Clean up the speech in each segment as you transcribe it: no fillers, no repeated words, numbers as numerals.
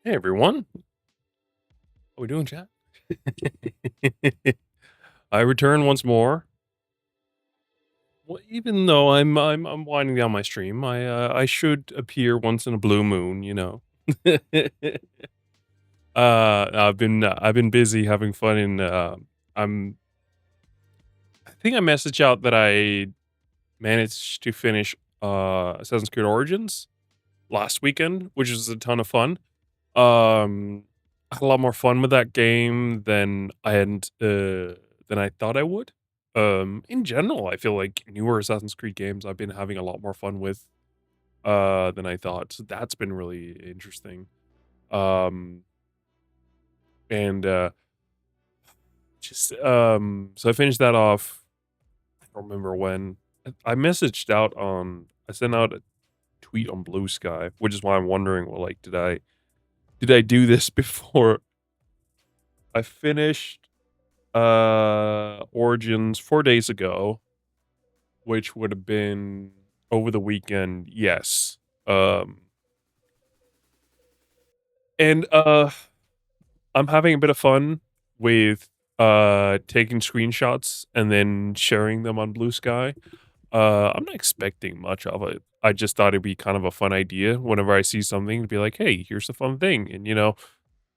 Hey everyone, how we doing, chat? I return once more. Well, even though I'm winding down my stream, I should appear once in a blue moon, you know. I've been busy having fun, and I'm I think I messaged out that I managed to finish Assassin's Creed Origins last weekend, which was a ton of fun. I had a lot more fun with that game than I thought I would. In general, I feel like newer Assassin's Creed games I've been having a lot more fun with than I thought. So that's been really interesting. Um and just so I finished that off. I don't remember when. I messaged out on I sent out a tweet on Blue Sky, which is why I'm wondering, well, like, did I do this before I finished Origins 4 days ago, which would have been over the weekend, yes. Um, and I'm having a bit of fun with taking screenshots and then sharing them on Blue Sky. I'm not expecting much of it. I just thought it'd be kind of a fun idea whenever I see something to be like, "Hey, here's a fun thing," and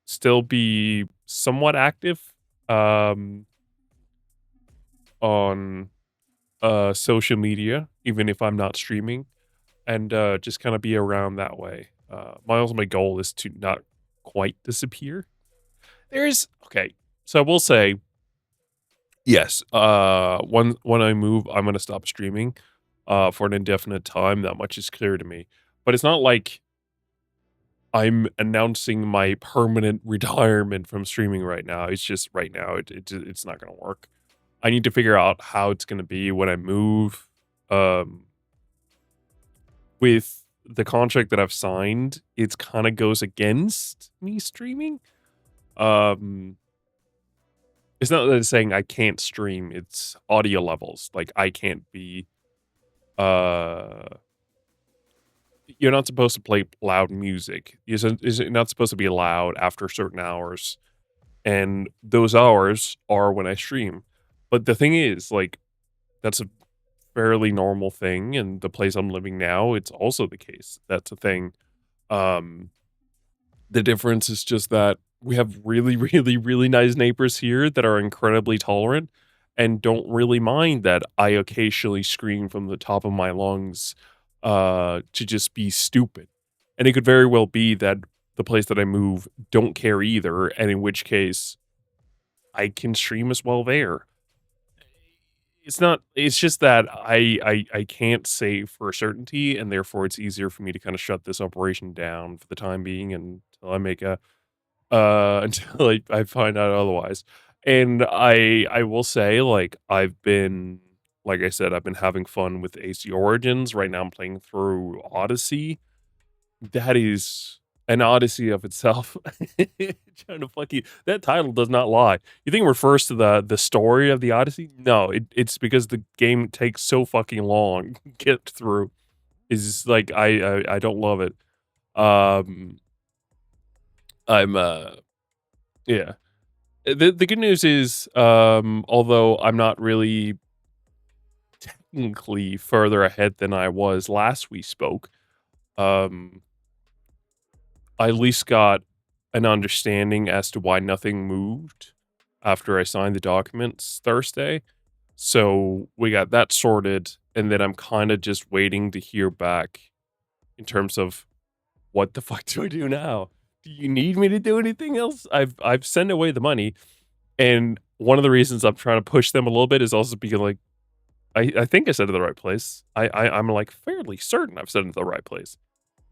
still be somewhat active on social media, even if I'm not streaming, and just kind of be around that way. My ultimate goal is to not quite disappear. There's okay, so I will say yes. When I move, I'm gonna stop streaming for an indefinite time. That much is clear to me. But it's not like I'm announcing my permanent retirement from streaming right now. It's just right now it's not gonna work. I need to figure out how it's gonna be when I move. Um, with the contract that I've signed, it's kinda goes against me streaming. Um, it's not that it's saying I can't stream, it's audio levels. Like, I can't be, uh you're not supposed to play loud music. Is it not supposed to be loud after certain hours, and those hours are when I stream. But the thing is, like, that's a fairly normal thing, and the place I'm living now, it's also the case. That's a thing. Um The difference is just that we have really, really, really nice neighbors here that are incredibly tolerant and don't really mind that I occasionally scream from the top of my lungs, to just be stupid. And it could very well be that the place that I move don't care either, and in which case, I can stream as well there. It's just that I can't say for certainty, and therefore it's easier for me to kinda shut this operation down for the time being until I make a until I find out otherwise. And I will say, like, like I said, I've been having fun with AC Origins. Right now I'm playing through Odyssey. That is an odyssey of itself. Trying to fuck you. That title does not lie. You think it refers to the story of the Odyssey? No, it's because the game takes so fucking long to get through. Is like I don't love it. Um I'm yeah. The good news is, although I'm not really technically further ahead than I was last we spoke, um, I at least got an understanding as to why nothing moved after I signed the documents Thursday. So we got that sorted, and then I'm kind of just waiting to hear back in terms of what the fuck do I do now? Do you need me to do anything else? I've sent away the money. And one of the reasons I'm trying to push them a little bit is also because, like, I think I said it to the right place. I'm, like, fairly certain I've sent it to the right place.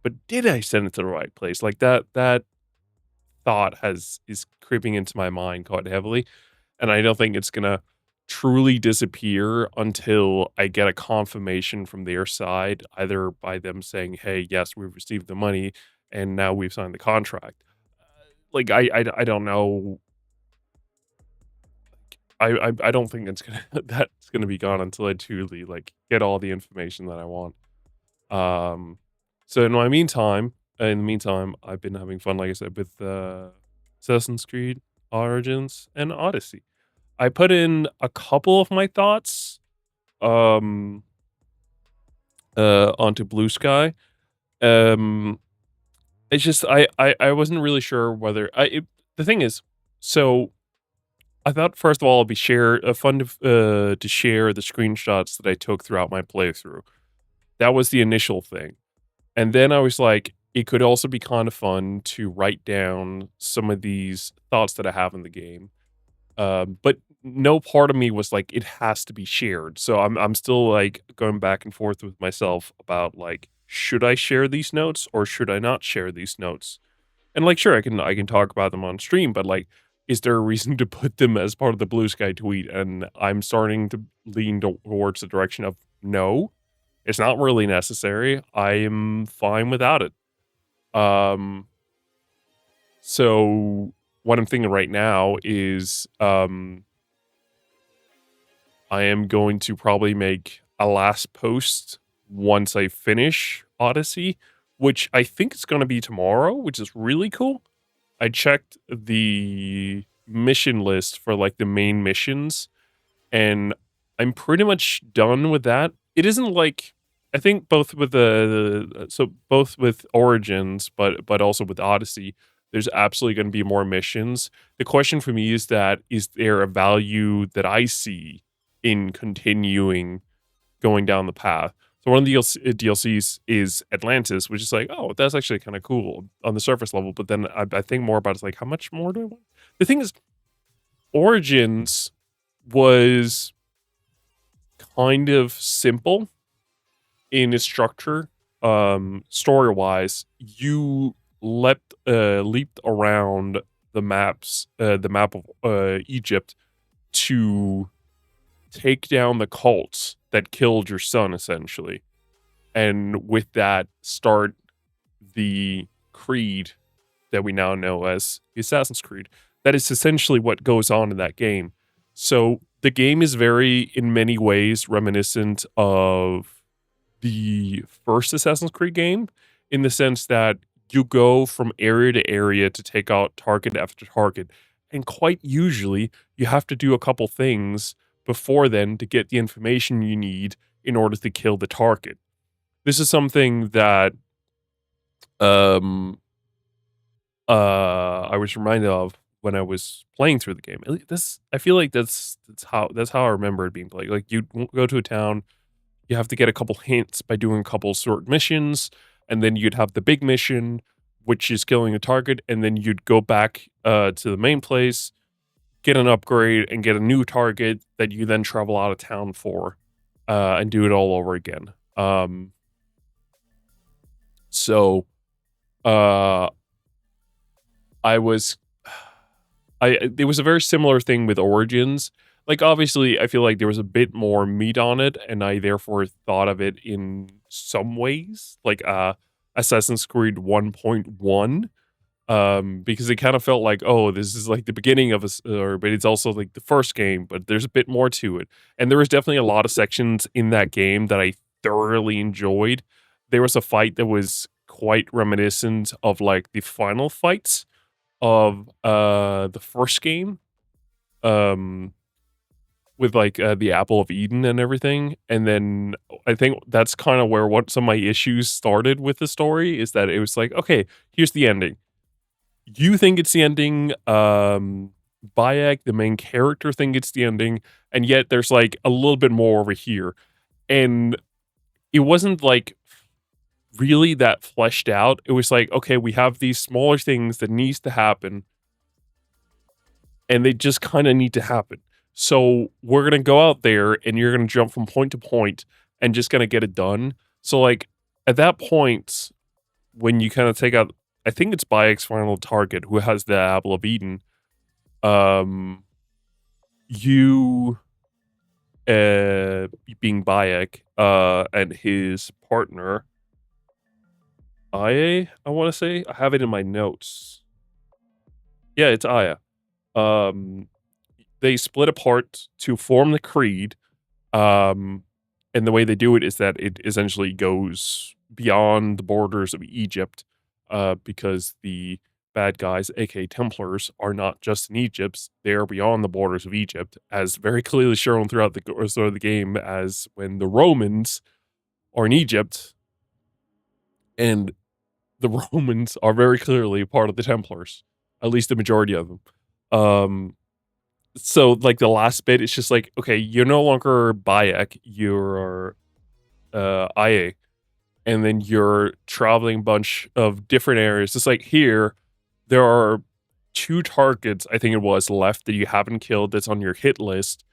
But did I send it to the right place? Like, that thought is creeping into my mind quite heavily, and I don't think it's gonna truly disappear until I get a confirmation from their side, either by them saying, "Hey, yes, we've received the money, and now we've signed the contract." Like, I don't know. I don't think it's gonna that's gonna be gone until I truly, like, get all the information that I want. Um, so in my meantime, In the meantime, I've been having fun, like I said, with Assassin's Creed Origins and Odyssey. I put in a couple of my thoughts um onto Blue Sky. Um it's just I wasn't really sure whether the thing is, so I thought first of all it'd be fun to share the screenshots that I took throughout my playthrough. That was the initial thing. And then I was like, it could also be kind of fun to write down some of these thoughts that I have in the game. But no part of me was like, it has to be shared. So I'm still like going back and forth with myself about like, should I share these notes or should I not share these notes? And like, sure, I can talk about them on stream, but like, is there a reason to put them as part of the Blue Sky tweet? And I'm starting to lean towards the direction of no, it's not really necessary. I am fine without it. Um, so what I'm thinking right now is I am going to probably make a last post once I finish Odyssey, which I think is going to be tomorrow, which is really cool. I checked the mission list for like the main missions, and I'm pretty much done with that. It isn't like I think both with both with Origins, but also with Odyssey, there's absolutely going to be more missions. The question for me is that is there a value that I see in continuing going down the path? So one of the DLCs is Atlantis, which is like, oh, that's actually kind of cool on the surface level. But then I think more about it's like, how much more do I want? The thing is, Origins was kind of simple in its structure. Story wise, you leaped around the map of Egypt to take down the cults that killed your son, essentially, and with that, start the creed that we now know as the Assassin's Creed. That is essentially what goes on in that game. So the game is very, in many ways, reminiscent of the first Assassin's Creed game, in the sense that you go from area to area to take out target after target. And quite usually, you have to do a couple things before then to get the information you need in order to kill the target. This is something that um I was reminded of when I was playing through the game. This I feel like that's how I remember it being played. Like you go to a town, you have to get a couple hints by doing a couple short missions, and then you'd have the big mission, which is killing a target, and then you'd go back to the main place, get an upgrade, and get a new target that you then travel out of town for, and do it all over again. So uh, I was it was a very similar thing with Origins. Like, obviously, I feel like there was a bit more meat on it, and I therefore thought of it in some ways, like, Assassin's Creed 1.1, because it kind of felt like, oh, this is like the beginning of but it's also like the first game, but there's a bit more to it. And there was definitely a lot of sections in that game that I thoroughly enjoyed. There was a fight that was quite reminiscent of like the final fights of the first game, um with like the Apple of Eden and everything. And then I think that's kind of where what some of my issues started with the story, is that it was like, okay, here's the ending. You think it's the ending, Bayek, the main character, think it's the ending, and yet there's like a little bit more over here. And it wasn't like really that fleshed out. It was like, okay, we have these smaller things that needs to happen, and they just kind of need to happen. So we're going to go out there and you're going to jump from point to point and just going to get it done. So like at that point, when you kind of take out, I think it's Bayek's final target, who has the Apple of Eden, um, you, being Bayek, and his partner, I want to say, I have it in my notes. Yeah, it's Aya. Um, they split apart to form the creed, and the way they do it is that it essentially goes beyond the borders of Egypt, because the bad guys, aka Templars, are not just in Egypt; they are beyond the borders of Egypt, as very clearly shown throughout the course of the game. As when the Romans are in Egypt, and the Romans are very clearly part of the Templars, at least the majority of them. Um, so like the last bit, it's just like, okay, you're no longer Bayek, you're IA, and then you're traveling a bunch of different areas. Just like here, there are 2 targets, I think it was, left that you haven't killed that's on your hit list,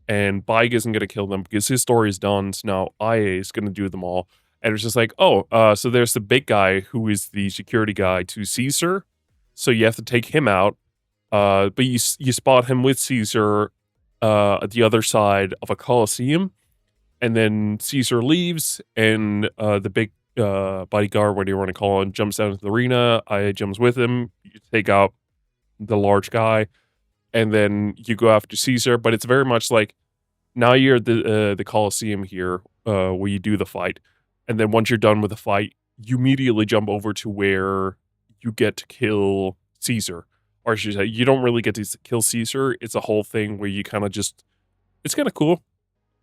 and Bayek isn't gonna kill them because his story is done, so now IA is gonna do them all. And it's just like, oh, so there's the big guy who is the security guy to Caesar, so you have to take him out. But you spot him with Caesar at the other side of a Colosseum, and then Caesar leaves, and the big bodyguard, what do you want to call him, jumps out into the arena. I jumps with him. You take out the large guy, and then you go after Caesar. But it's very much like now you're at the Colosseum here, where you do the fight, and then once you're done with the fight, you immediately jump over to where you get to kill Caesar. Or I should say, you don't really get to kill Caesar. It's a whole thing where you kind of just, it's kind of cool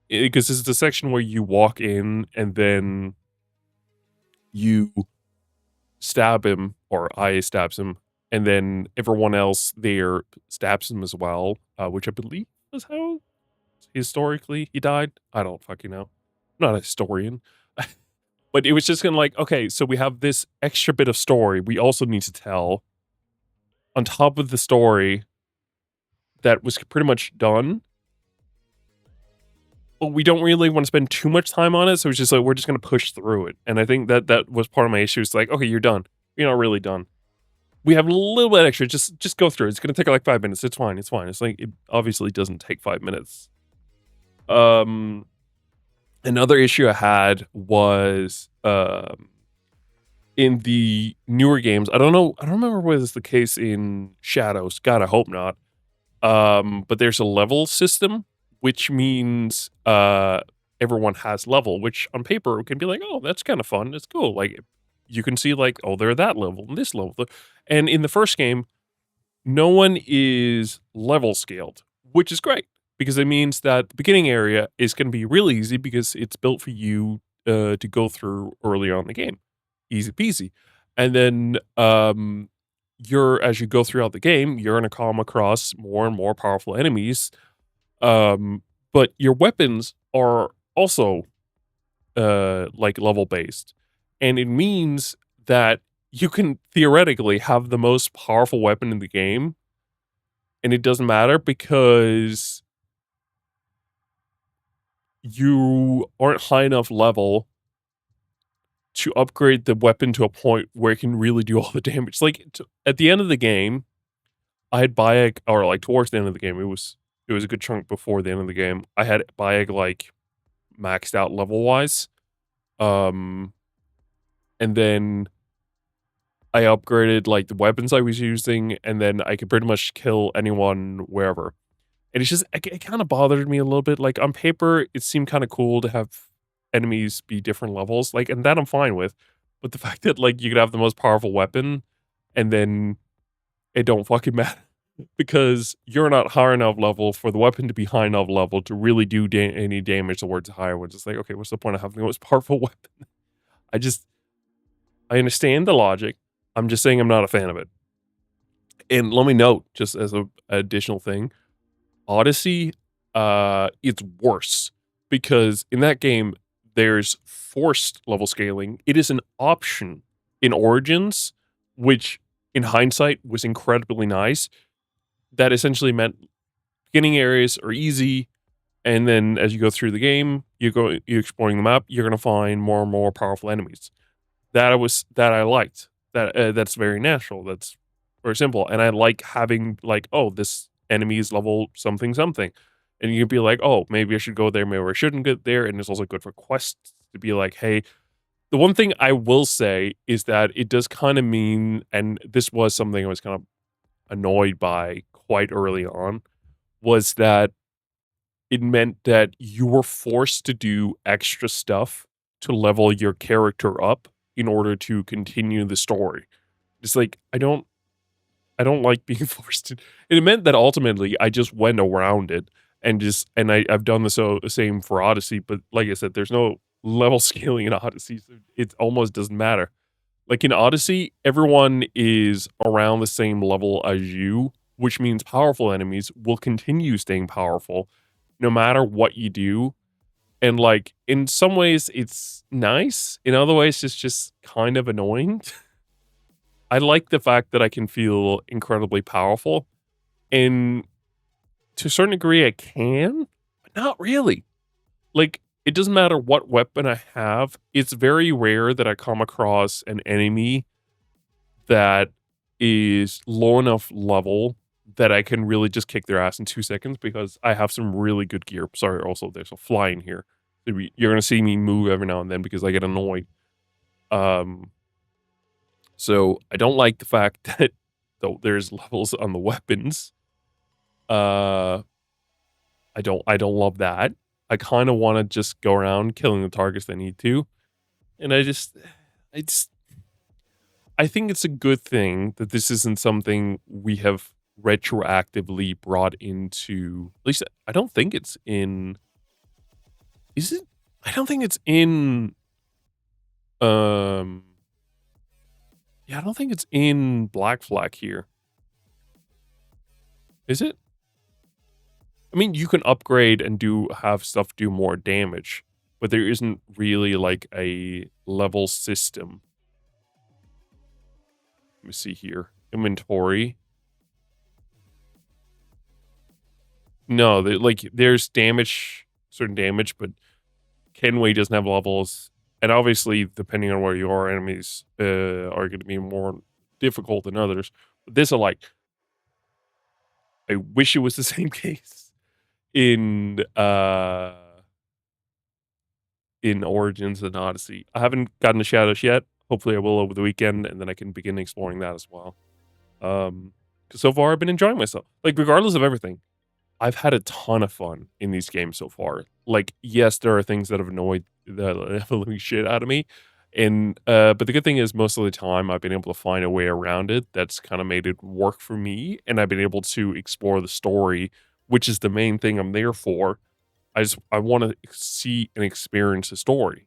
because this is the section where you walk in and then you stab him, or I stabs him, and then everyone else there stabs him as well, which I believe is how historically he died. I don't fucking know. I'm not a historian. But it was just kind of like, okay, so we have this extra bit of story we also need to tell on top of the story that was pretty much done. But we don't really want to spend too much time on it, so it's just like we're just going to push through it. And I think that was part of my issue. It's like, okay, you're done. You're not really done. We have a little bit extra. Just go through it. It's going to take like 5 minutes. It's fine. It's fine. It's like it obviously doesn't take 5 minutes. Another issue I had was in the newer games. I don't know. I don't remember whether it's the case in Shadows. God, I hope not. But there's a level system, which means everyone has level, which on paper can be like, oh, that's kind of fun. It's cool. Like you can see like, oh, they're that level and this level. And in the first game, no one is level scaled, which is great because it means that the beginning area is going to be really easy because it's built for you to go through early on in the game. Easy peasy. And then as you go throughout the game, you're going to come across more and more powerful enemies. But your weapons are also like level based. And it means that you can theoretically have the most powerful weapon in the game, and it doesn't matter because you aren't high enough level to upgrade the weapon to a point where it can really do all the damage. Like at the end of the game, I had Bayek, or like towards the end of the game, it was a good chunk before the end of the game. I had Bayek like maxed out level wise. And then I upgraded like the weapons I was using, and then I could pretty much kill anyone wherever. And it's just, it kind of bothered me a little bit. Like on paper, it seemed kind of cool to have enemies be different levels, like, and that I'm fine with. But the fact that like you could have the most powerful weapon, and then it don't fucking matter because you're not high enough level for the weapon to be high enough level to really do any damage towards the higher ones. It's like, okay, what's the point of having the most powerful weapon? I understand the logic. I'm just saying I'm not a fan of it. And let me note, just as an additional thing, Odyssey, it's worse because in that game, there's forced level scaling. It is an option in Origins, which in hindsight was incredibly nice. That essentially meant beginning areas are easy, and then as you go through the game, you're exploring the map, you're going to find more and more powerful enemies. That I liked. That's very natural. That's very simple, and I like having like, oh, this enemy is level something something, and you can be like, oh, maybe I should go there, maybe I shouldn't get there, and it's also good for quests to be like, hey. The one thing I will say is that it does kind of mean, and this was something I was kind of annoyed by quite early on, was that it meant that you were forced to do extra stuff to level your character up in order to continue the story. It's like, I don't like being forced to, it meant that ultimately I just went around it and I've done the same for Odyssey, but like I said, there's no level scaling in Odyssey, so it almost doesn't matter. Like in Odyssey, everyone is around the same level as you, which means powerful enemies will continue staying powerful no matter what you do. And like in some ways it's nice, in other ways it's just kind of annoying. I like the fact that I can feel incredibly powerful, and to a certain degree I can, but not really. Like, it doesn't matter what weapon I have, it's very rare that I come across an enemy that is low enough level that I can really just kick their ass in 2 seconds because I have some really good gear. Sorry, also, there's a fly in here. You're gonna see me move every now and then because I get annoyed. Um, so I don't like the fact that though there's levels on the weapons. Uh, I don't love that. I kinda wanna just go around killing the targets I need to, and I just I think it's a good thing that this isn't something we have retroactively brought into, at least I don't think it's in, is it? I don't think it's in, um, yeah, I don't think it's in Black Flag here. Is it? I mean, you can upgrade and have stuff do more damage, but there isn't really like a level system. Let me see here. Inventory. No, like there's damage, certain damage, but Kenway doesn't have levels. And obviously, depending on where you are, enemies are going to be more difficult than others. But this are like, I wish it was the same case in in Origins and Odyssey. I haven't gotten the Shadows yet. Hopefully, I will over the weekend, and then I can begin exploring that as well. 'Cause so far I've been enjoying myself. Like, regardless of everything, I've had a ton of fun in these games so far. Like, yes, there are things that have annoyed the living shit out of me, and but the good thing is most of the time I've been able to find a way around it that's kind of made it work for me, and I've been able to explore the story, which is the main thing I'm there for. I want to see and experience the story,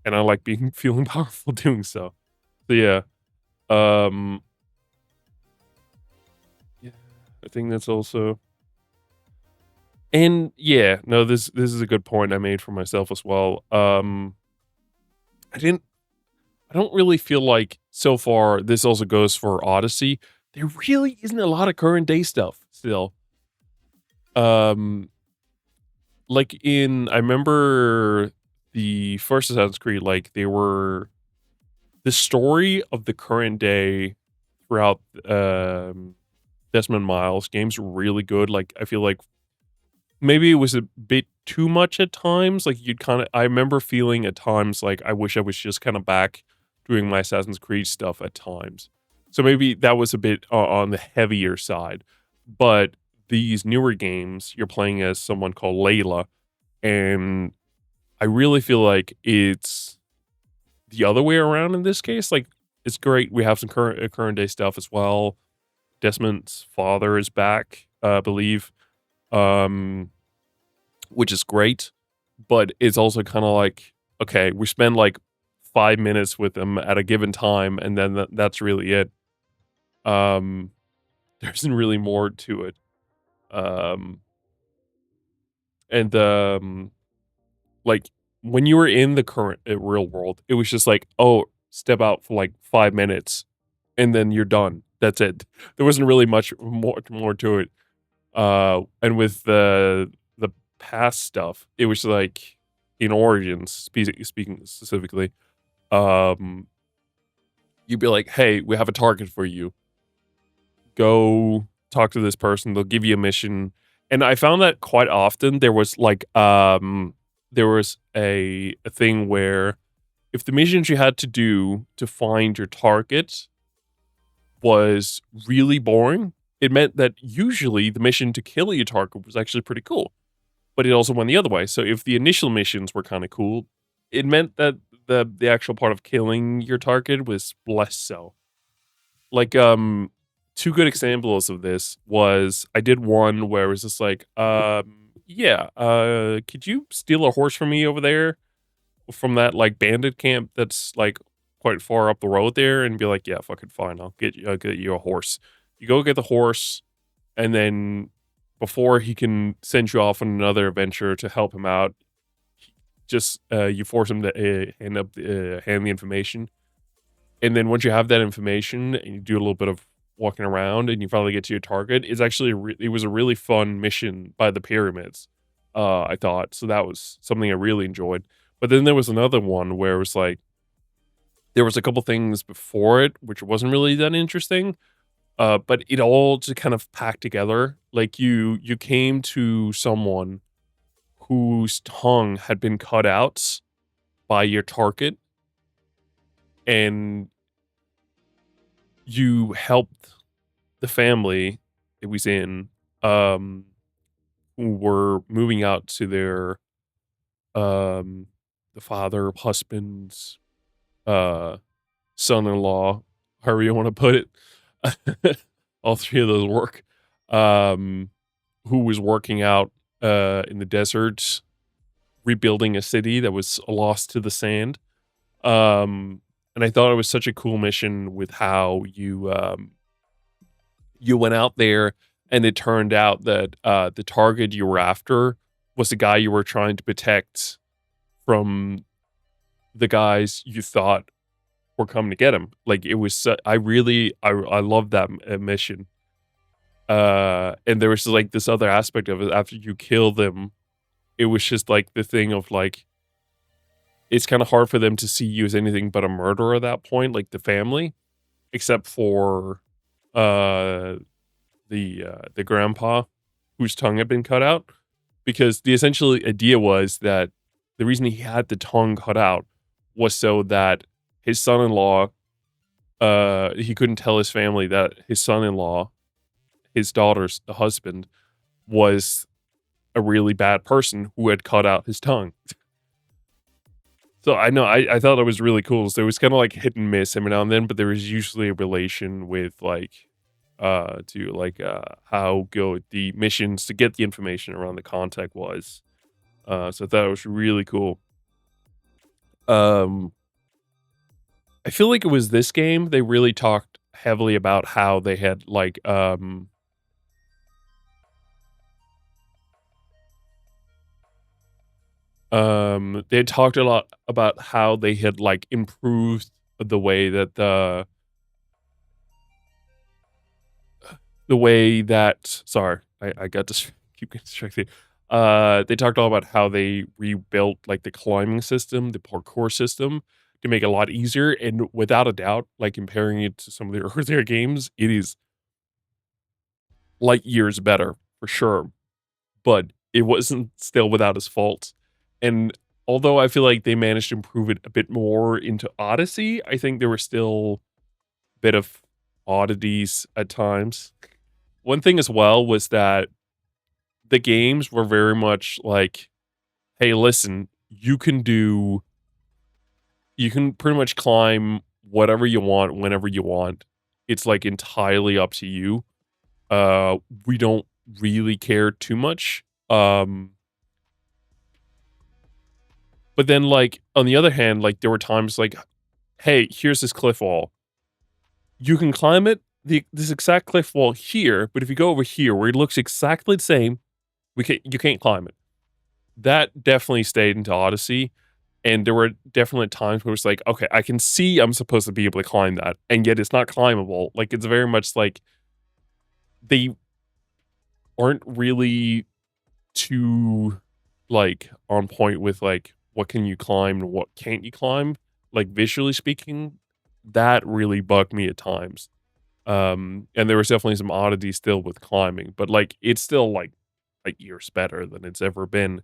and I like being feeling powerful doing so. So yeah, um, yeah, I think that's also. And yeah, no, this is a good point I made for myself as well. I didn't I don't really feel like so far this also goes for Odyssey. There really isn't a lot of current day stuff still. Um like in I remember the first Assassin's Creed, like they were the story of the current day throughout Desmond Miles games were really good. Like I feel like maybe it was a bit too much at times, like, you'd kinda I remember feeling at times like I wish I was just kinda back doing my Assassin's Creed stuff at times. So maybe that was a bit o on the heavier side, but these newer games, you're playing as someone called Layla, and I really feel like it's the other way around in this case, like, it's great, we have some current day stuff as well. Desmond's father is back, I believe. Um, which is great, but it's also kind of like, okay, we spend like 5 minutes with them at a given time, and then that's really it. Um, there isn't really more to it. Um, and like when you were in the current real world, it was just like, oh, step out for like 5 minutes, and then you're done. That's it. There wasn't really much more to it. And with the past stuff, it was like in Origins, speaking specifically, um, you'd be like, "Hey, we have a target for you. Go talk to this person. They'll give you a mission." And I found that quite often there was like there was a thing where if the missions you had to do to find your target was really boring, it meant that usually the mission to kill your target was actually pretty cool. But it also went the other way. So if the initial missions were kind of cool, it meant that the actual part of killing your target was less so. Like, two good examples of this was I did one where it was just like, "Yeah, could you steal a horse from me over there from that, like, bandit camp that's, like, quite far up the road there?" And be like, "Yeah, fucking fine, I'll get you a horse." You go get the horse, and then before he can send you off on another adventure to help him out, just, you force him to, hand the information, and then once you have that information and you do a little bit of walking around and you finally get to your target, it's actually it was a really fun mission by the pyramids, I thought. So that was something I really enjoyed. But then there was another one where it was like there was a couple things before it which wasn't really that interesting, but it all just kind of packed together. Like you came to someone whose tongue had been cut out by your target, and you helped the family it was in, um, who were moving out to their, um, the father, husband's, uh, son-in-law, however you wanna put it. All 3 of those work. Um, who was working out, in the desert, rebuilding a city that was lost to the sand. And I thought it was such a cool mission with how you went out there and it turned out that, the target you were after was the guy you were trying to protect from the guys you thought were coming to get him. Like, it was I really I love that mission. And there was, like, this other aspect of it after you kill them, it was just, like, the thing of, like, it's kinda hard for them to see you as anything but a murderer at that point, like, the family, except for, uh the grandpa whose tongue had been cut out, because the essential idea was that the reason he had the tongue cut out was so that his son-in-law, he couldn't tell his family that his son-in-law, his daughter's husband, was a really bad person who had cut out his tongue. So I know I thought it was really cool. So it was kinda like hit and miss every now and then, but there was usually a relation with, like, to, like, how good the missions to get the information around the contact was. So I thought it was really cool. Um, I feel like it was this game, they really talked heavily about how they had, like, they had talked a lot about how they had, like, improved the way that the way that sorry, I got dis keep getting distracted. They talked all about how they rebuilt, like, the climbing system, the parkour system to make it a lot easier, and without a doubt, like, comparing it to some of the earlier games, it is light years better for sure, but it wasn't still without its faults. And although I feel like they managed to improve it a bit more into Odyssey, I think there were still a bit of oddities at times. One thing as well was that the games were very much like, "Hey, listen, you can pretty much climb whatever you want whenever you want. It's, like, entirely up to you. We don't really care too much." But then, like, on the other hand, like, there were times like, "Hey, here's this cliff wall. You can climb it, this exact cliff wall here, but if you go over here where it looks exactly the same, you can't climb it." That definitely stayed into Odyssey, and there were definitely times where it's like, "Okay, I can see I'm supposed to be able to climb that, and yet it's not climbable." Like, it's very much like they aren't really too, like, on point with, like, what can you climb and what can't you climb, like, visually speaking. That really bugged me at times. And there was definitely some oddities still with climbing, but, like, it's still, like, years better than it's ever been,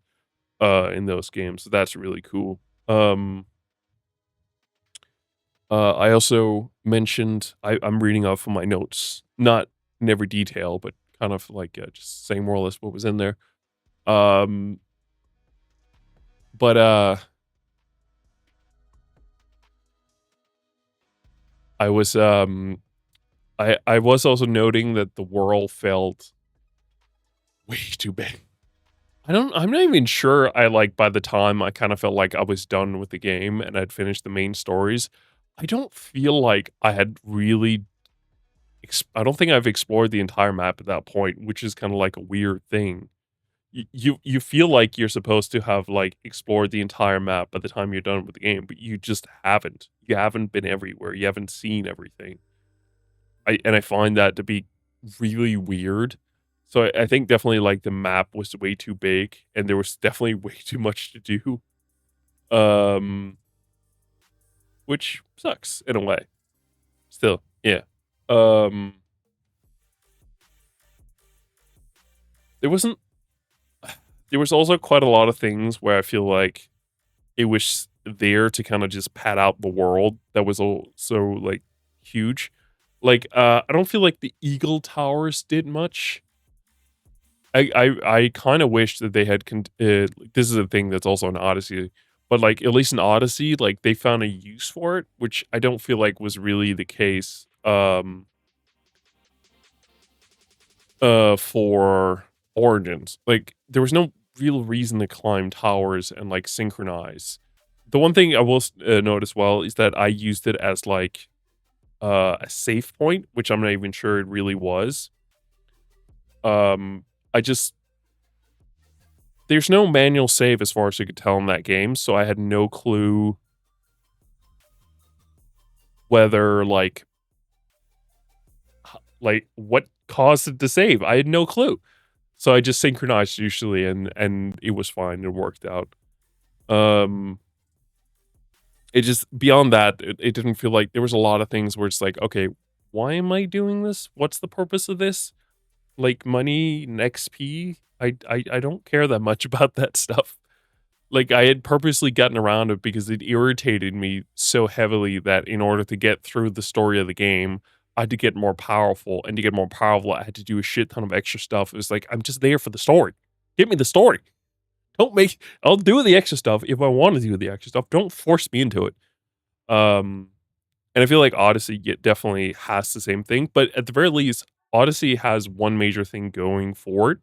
in those games, so that's really cool. Um, I also mentioned I'm reading off of my notes, not in every detail, but kind of like, just saying more or less what was in there. Um, but I was, I was also noting that the world felt way too big. I'm not even sure I like by the time I kind of felt like I was done with the game and I'd finished the main stories, I don't feel like I had really I don't think I've explored the entire map at that point, which is kind of like a weird thing. You feel like you're supposed to have like explored the entire map by the time you're done with the game, but you just haven't. You haven't been everywhere. You haven't seen everything. I find that to be really weird. So I think definitely like the map was way too big and there was definitely way too much to do. Um which sucks in a way. Still, yeah. Um there wasn't there was also quite a lot of things where I feel like it was there to kind of just pad out the world that was all so like huge. Like I don't feel like the Eagle Towers did much. I kind of wish that they had this is a thing that's also in Odyssey, but like at least in Odyssey, like they found a use for it, which I don't feel like was really the case for Origins. Like there was no real reason to climb towers and like synchronize. The one thing I will note as well is that I used it as like a save point, which I'm not even sure it really was. I just there's no manual save as far as you could tell in that game, so I had no clue whether like what caused it to save. I had no clue. So I just synchronized usually and it was fine. It worked out. Um it just beyond that, it didn't feel like there was a lot of things where it's like, okay, why am I doing this? What's the purpose of this? Like money and XP? I don't care that much about that stuff. Like I had purposely gotten around it because it irritated me so heavily that in order to get through the story of the game, I had to get more powerful, and to get more powerful, I had to do a shit ton of extra stuff. It was like, I'm just there for the story. Give me the story. Don't make I'll do the extra stuff if I want to do the extra stuff. Don't force me into it. Um, and I feel like Odyssey definitely has the same thing, but at the very least, Odyssey has one major thing going for it,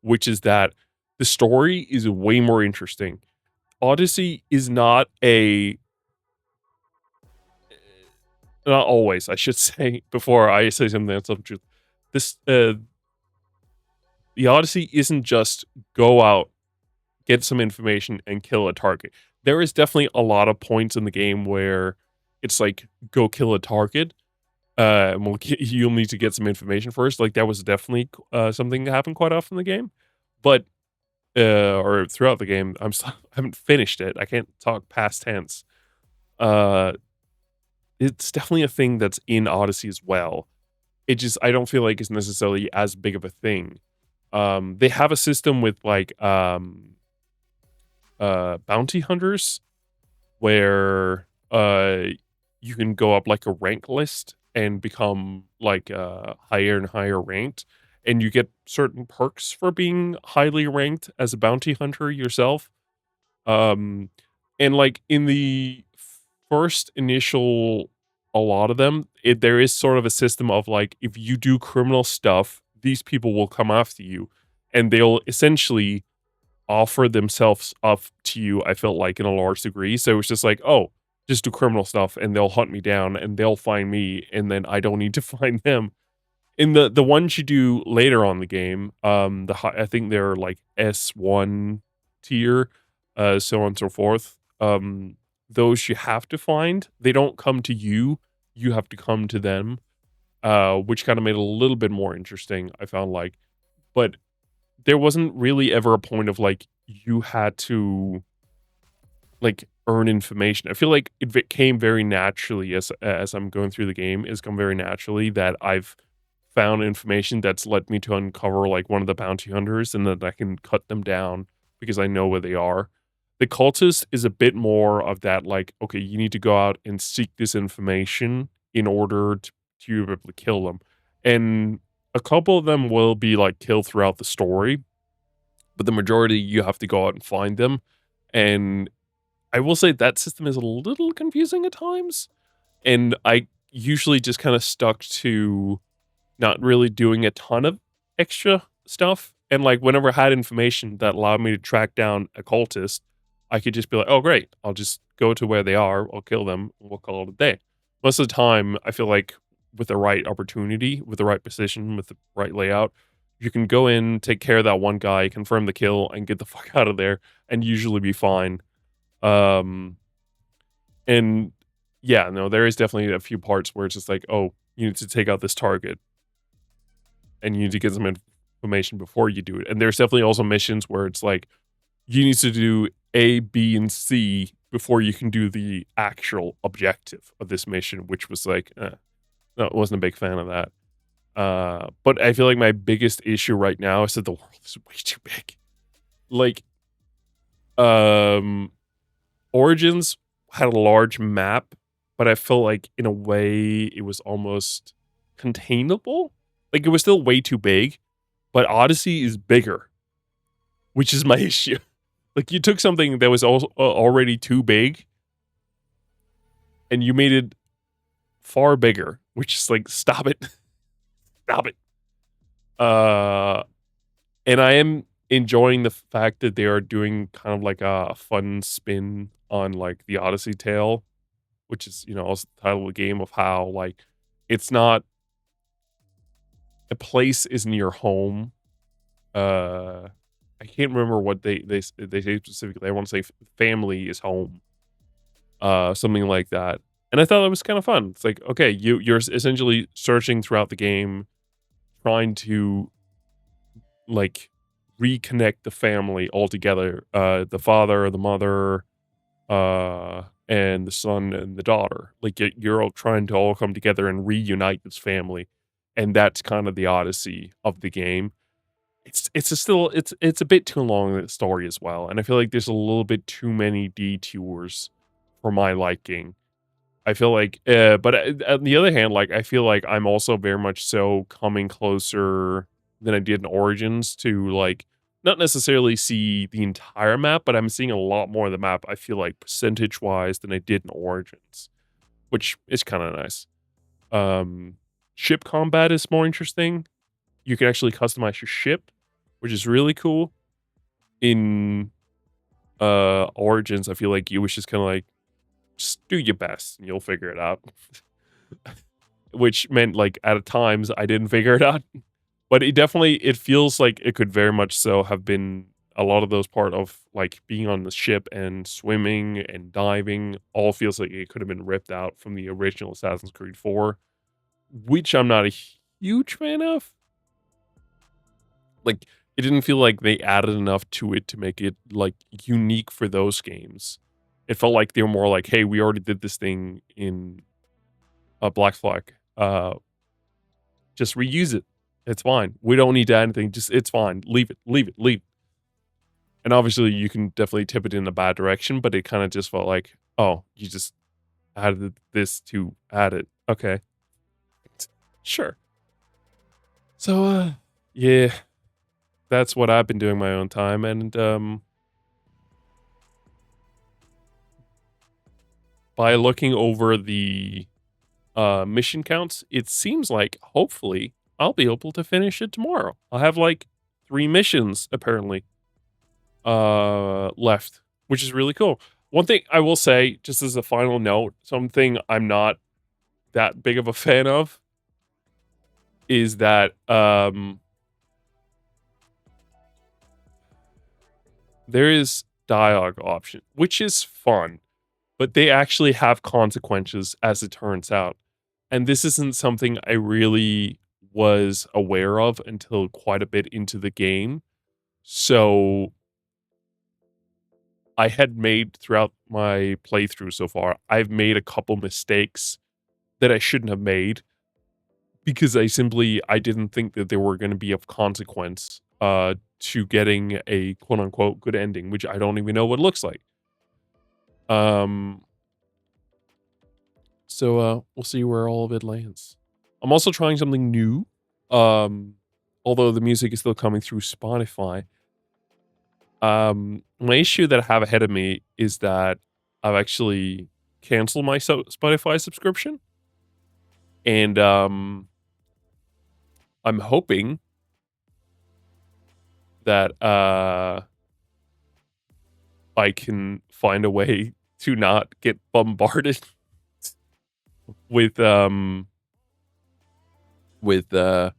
which is that the story is way more interesting. Odyssey is not a not always, I should say, before I say something that's of truth. This the Odyssey isn't just go out, get some information, and kill a target. There is definitely a lot of points in the game where it's like go kill a target. You'll need to get some information first. Like that was definitely something that happened quite often in the game, but or throughout the game, I haven't finished it. I can't talk past tense. Uh, it's definitely a thing that's in Odyssey as well. It just I don't feel like it's necessarily as big of a thing. They have a system with like bounty hunters where you can go up like a rank list and become like higher and higher ranked, and you get certain perks for being highly ranked as a bounty hunter yourself. Um, and like in the first initial, a lot of them, there is sort of a system of like, if you do criminal stuff, these people will come after you and they'll essentially offer themselves up to you, I felt like, in a large degree. So it's just like, oh, just do criminal stuff and they'll hunt me down and they'll find me and then I don't need to find them. In the ones you do later on in the game, I think they're like S1 tier, so on and so forth. Those you have to find. They don't come to you. You have to come to them, which kind of made it a little bit more interesting, I found like. But there wasn't really ever a point of like you had to like earn information. I feel like it came very naturally as I'm going through the game. It's come very naturally that I've found information that's led me to uncover like one of the bounty hunters, and then I can cut them down because I know where they are. The cultist is a bit more of that, like, okay, you need to go out and seek this information in order to be able to kill them. And a couple of them will be like killed throughout the story, but the majority you have to go out and find them. And I will say that system is a little confusing at times. And usually just kind of stuck to not really doing a ton of extra stuff. And like whenever I had information that allowed me to track down a cultist, I could just be like, oh, great. I'll just go to where they are. I'll kill them. And we'll call it a day. Most of the time, I feel like with the right opportunity, with the right position, with the right layout, you can go in, take care of that one guy, confirm the kill, and get the fuck out of there, and usually be fine. Um, and yeah, no, there is definitely a few parts where it's just like, oh, you need to take out this target, and you need to get some information before you do it. And there's definitely also missions where it's like, you need to do A, B, and C before you can do the actual objective of this mission, which was like, no, I wasn't a big fan of that. But I feel like my biggest issue right now is that the world is way too big. Like, Origins had a large map, but I felt like in a way it was almost containable. Like it was still way too big, but Odyssey is bigger, which is my issue. Like you took something that was already too big and you made it far bigger, which is like, stop it. Stop it. And I am enjoying the fact that they are doing kind of like a fun spin on like the Odyssey tale, which is, also the title of the game, of how like it's not a place isn't your home. I can't remember what they say specifically. I want to say family is home. Something like that. And I thought that was kind of fun. It's like, okay, you're essentially searching throughout the game, trying to like reconnect the family all together. The father, the mother, and the son and the daughter. Like you're all trying to all come together and reunite this family. And that's kind of the odyssey of the game. It's a bit too long in the story as well. And I feel like there's a little bit too many detours for my liking. I feel like, but on the other hand, like I feel like I'm also very much so coming closer than I did in Origins to like not necessarily see the entire map, but I'm seeing a lot more of the map. I feel like percentage wise than I did in Origins, which is kind of nice. Ship combat is more interesting. You can actually customize your ship, which is really cool. In Origins, I feel like you was just kind of like, just do your best and you'll figure it out. Which meant like at times I didn't figure it out. But it feels like it could very much so have been a lot of those part of like being on the ship and swimming and diving all feels like it could have been ripped out from the original Assassin's Creed 4, which I'm not a huge fan of. Like it didn't feel like they added enough to it to make it like unique for those games. It felt like they were more like, hey, we already did this thing in Black Flag. Just reuse it. It's fine. We don't need to add anything. Just it's fine. Leave it. And obviously you can definitely tip it in a bad direction, but it kind of just felt like, oh, you just added this to add it. Okay. Sure. So yeah, that's what I've been doing my own time. And by looking over the mission counts, it seems like hopefully I'll be able to finish it tomorrow. I'll have like 3 missions apparently left, which is really cool. One thing I will say, just as a final note, something I'm not that big of a fan of is that there is dialogue option, which is fun, but they actually have consequences as it turns out. And this isn't something I really was aware of until quite a bit into the game. So I had made throughout my playthrough so far, I've made a couple mistakes that I shouldn't have made because I didn't think that they were going to be of consequence to getting a quote unquote good ending, which I don't even know what it looks like. So we'll see where all of it lands. I'm also trying something new. Although the music is still coming through Spotify. My issue that I have ahead of me is that I've actually canceled my Spotify subscription. And I'm hoping that I can find a way to not get bombarded with with uh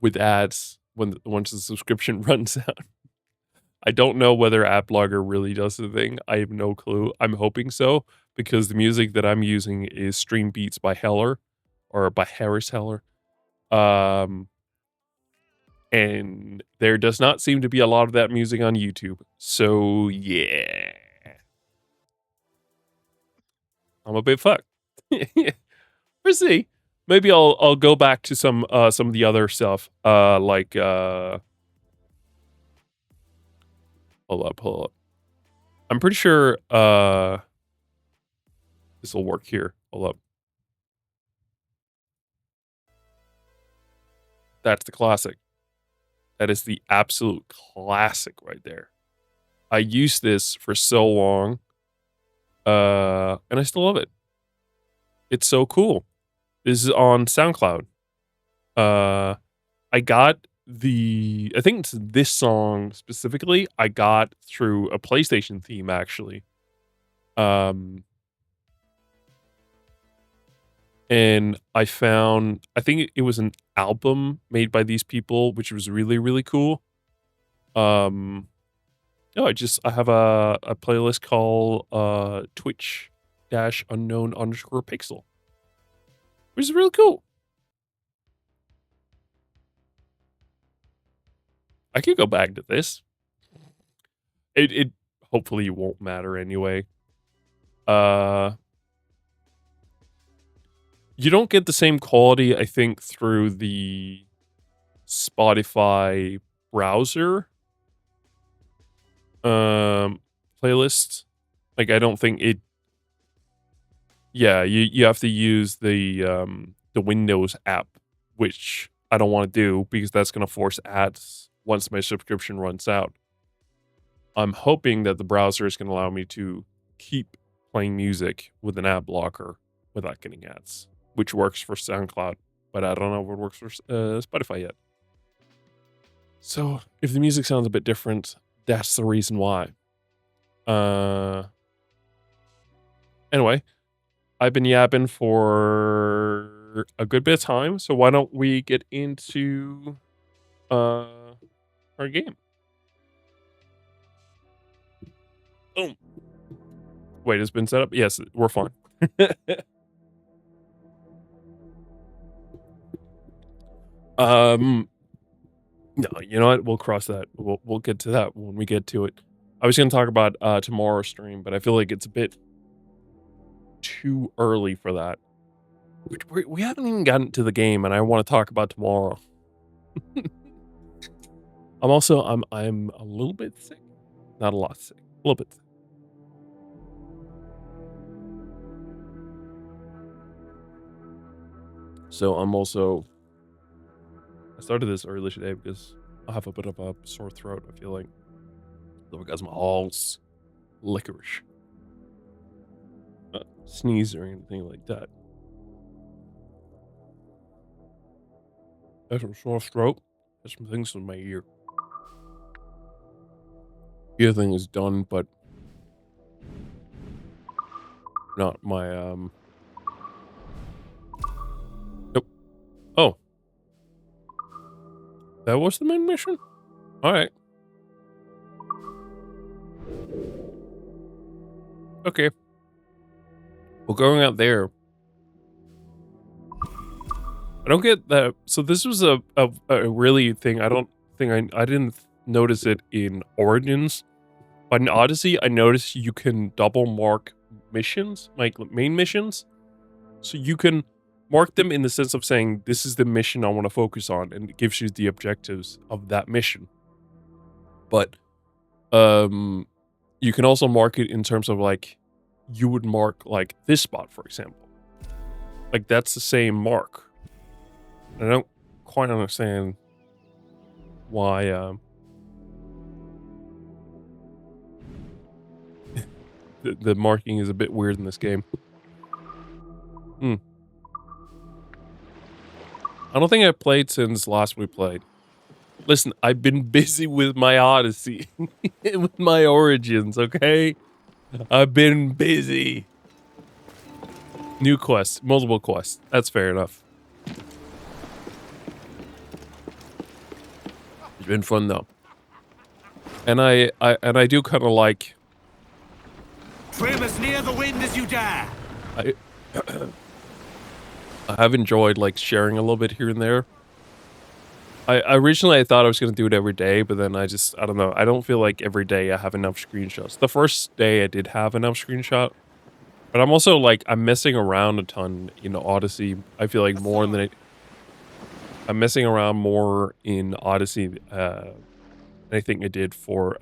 with ads once the subscription runs out. I don't know whether AdBlogger really does the thing. I have no clue. I'm hoping so because the music that I'm using is Stream Beats by Heller or by Harris Heller. And there does not seem to be a lot of that music on YouTube. So yeah, I'm a bit fucked. We'll see. Maybe I'll go back to some of the other stuff. Hold up. I'm pretty sure this will work here. Hold up. That's the classic. That is the absolute classic right there. I used this for so long. And I still love it. It's so cool. This is on SoundCloud. I got I think it's this song specifically, I got through a PlayStation theme actually. And I think it was an album made by these people, which was really, really cool. No, I have a playlist called Twitch-unknown_pixel, which is really cool. I could go back to this. It hopefully won't matter anyway. You don't get the same quality, I think, through the Spotify browser playlist. Like, I don't think it. Yeah, you have to use the Windows app, which I don't want to do because that's going to force ads once my subscription runs out. I'm hoping that the browser is going to allow me to keep playing music with an ad blocker without getting ads, which works for SoundCloud, but I don't know if it works for Spotify yet. So if the music sounds a bit different, that's the reason why. Anyway, I've been yapping for a good bit of time, so why don't we get into our game? Boom. Wait, it's been set up? Yes, we're fine. No, you know what? We'll cross that. We'll get to that when we get to it. I was going to talk about tomorrow's stream, but I feel like it's a bit too early for that. We haven't even gotten to the game, and I want to talk about tomorrow. I'm a little bit sick. Not a lot sick. A little bit sick. So I started this early today because I have a bit of a sore throat, I feel like. Because my all's licorice. Sneeze or anything like that. I have some sore throat. I have some things in my ear. Ear thing is done, but not my Nope. Oh. That was the main mission? Alright. Okay. Well, going out there. I don't get that. So this was a really thing. I don't think I didn't notice it in Origins. But in Odyssey, I noticed you can double mark missions, like main missions. So you can mark them in the sense of saying, this is the mission I want to focus on, and it gives you the objectives of that mission. But you can also mark it in terms of like, you would mark like this spot, for example. Like that's the same mark. I don't quite understand why the marking is a bit weird in this game. I don't think I've played since last we played. Listen, I've been busy with my Odyssey. With my Origins, okay? I've been busy. New quests, multiple quests. That's fair enough. It's been fun though. And I do kind of like. Trim as near the wind as you dare. I have enjoyed like sharing a little bit here and there. I originally I thought I was gonna do it every day, but then I don't know. I don't feel like every day I have enough screenshots. The first day I did have enough screenshot, but I'm also like I'm messing around a ton in Odyssey. I feel like more than I'm messing around more in Odyssey than I think I did for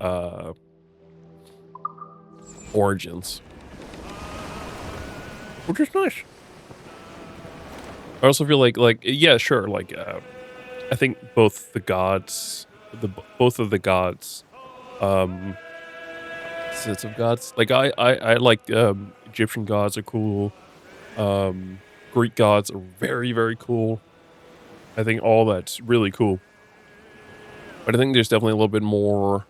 Origins, which is nice. I also feel like yeah, sure, like I think both the gods, both of the gods, sets of gods. Like I like Egyptian gods are cool. Greek gods are very, very cool. I think all that's really cool. But I think there's definitely a little bit more.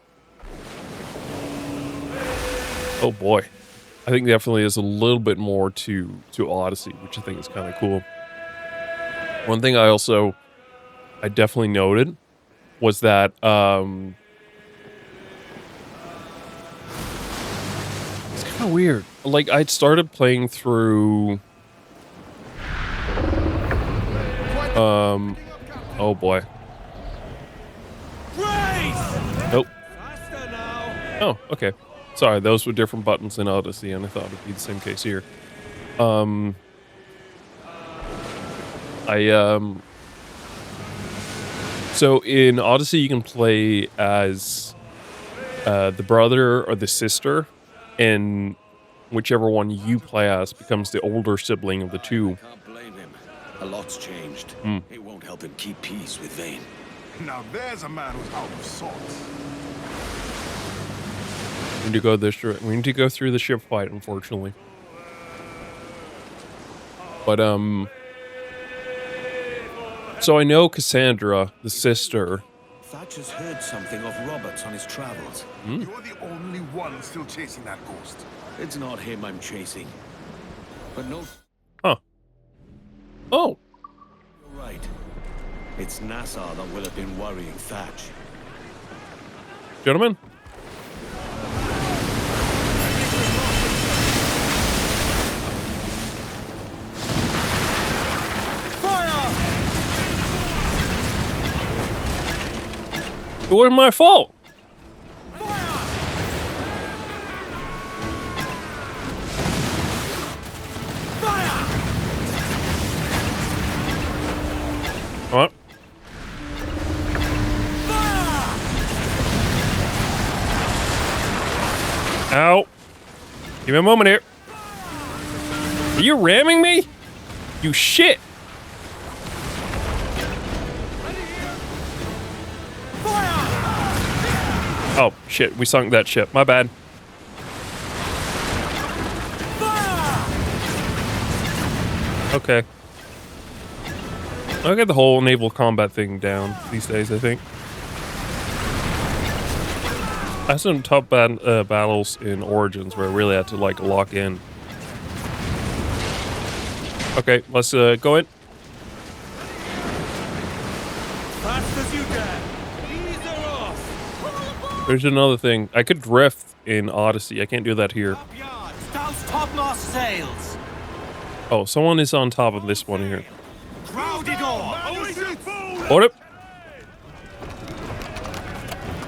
Oh boy. I think definitely is a little bit more to Odyssey, which I think is kind of cool. One thing I definitely noted was that it's kind of weird. Like I'd started playing through oh boy. Nope. Oh, okay. Sorry, those were different buttons in Odyssey, and I thought it'd be the same case here. So in Odyssey, you can play as the brother or the sister, and whichever one you play as becomes the older sibling of the two. Can't blame him. A lot's changed. It won't help him keep peace with Vayne. Now there's a man who's out of sorts. We need to go through the ship fight, unfortunately. But so I know Cassandra, the sister. Thatcher's heard something of Roberts on his travels. You're the only one still chasing that ghost. It's not him I'm chasing. But no. Huh. Oh. You're right. It's Nassar that will have been worrying Thatch. Gentlemen. It wasn't my fault. What? Ow. Give me a moment here. Are you ramming me? You shit. Oh, shit. We sunk that ship. My bad. Okay. I'll get the whole naval combat thing down these days, I think. I had some tough battles in Origins where I really had to, like, lock in. Okay, let's go in. Fast as you dare. Ease her off. There's another thing. I could drift in Odyssey. I can't do that here. Up yards. Douse topmast sails. Oh, someone is on top of this one here. Crowded on. Hold it.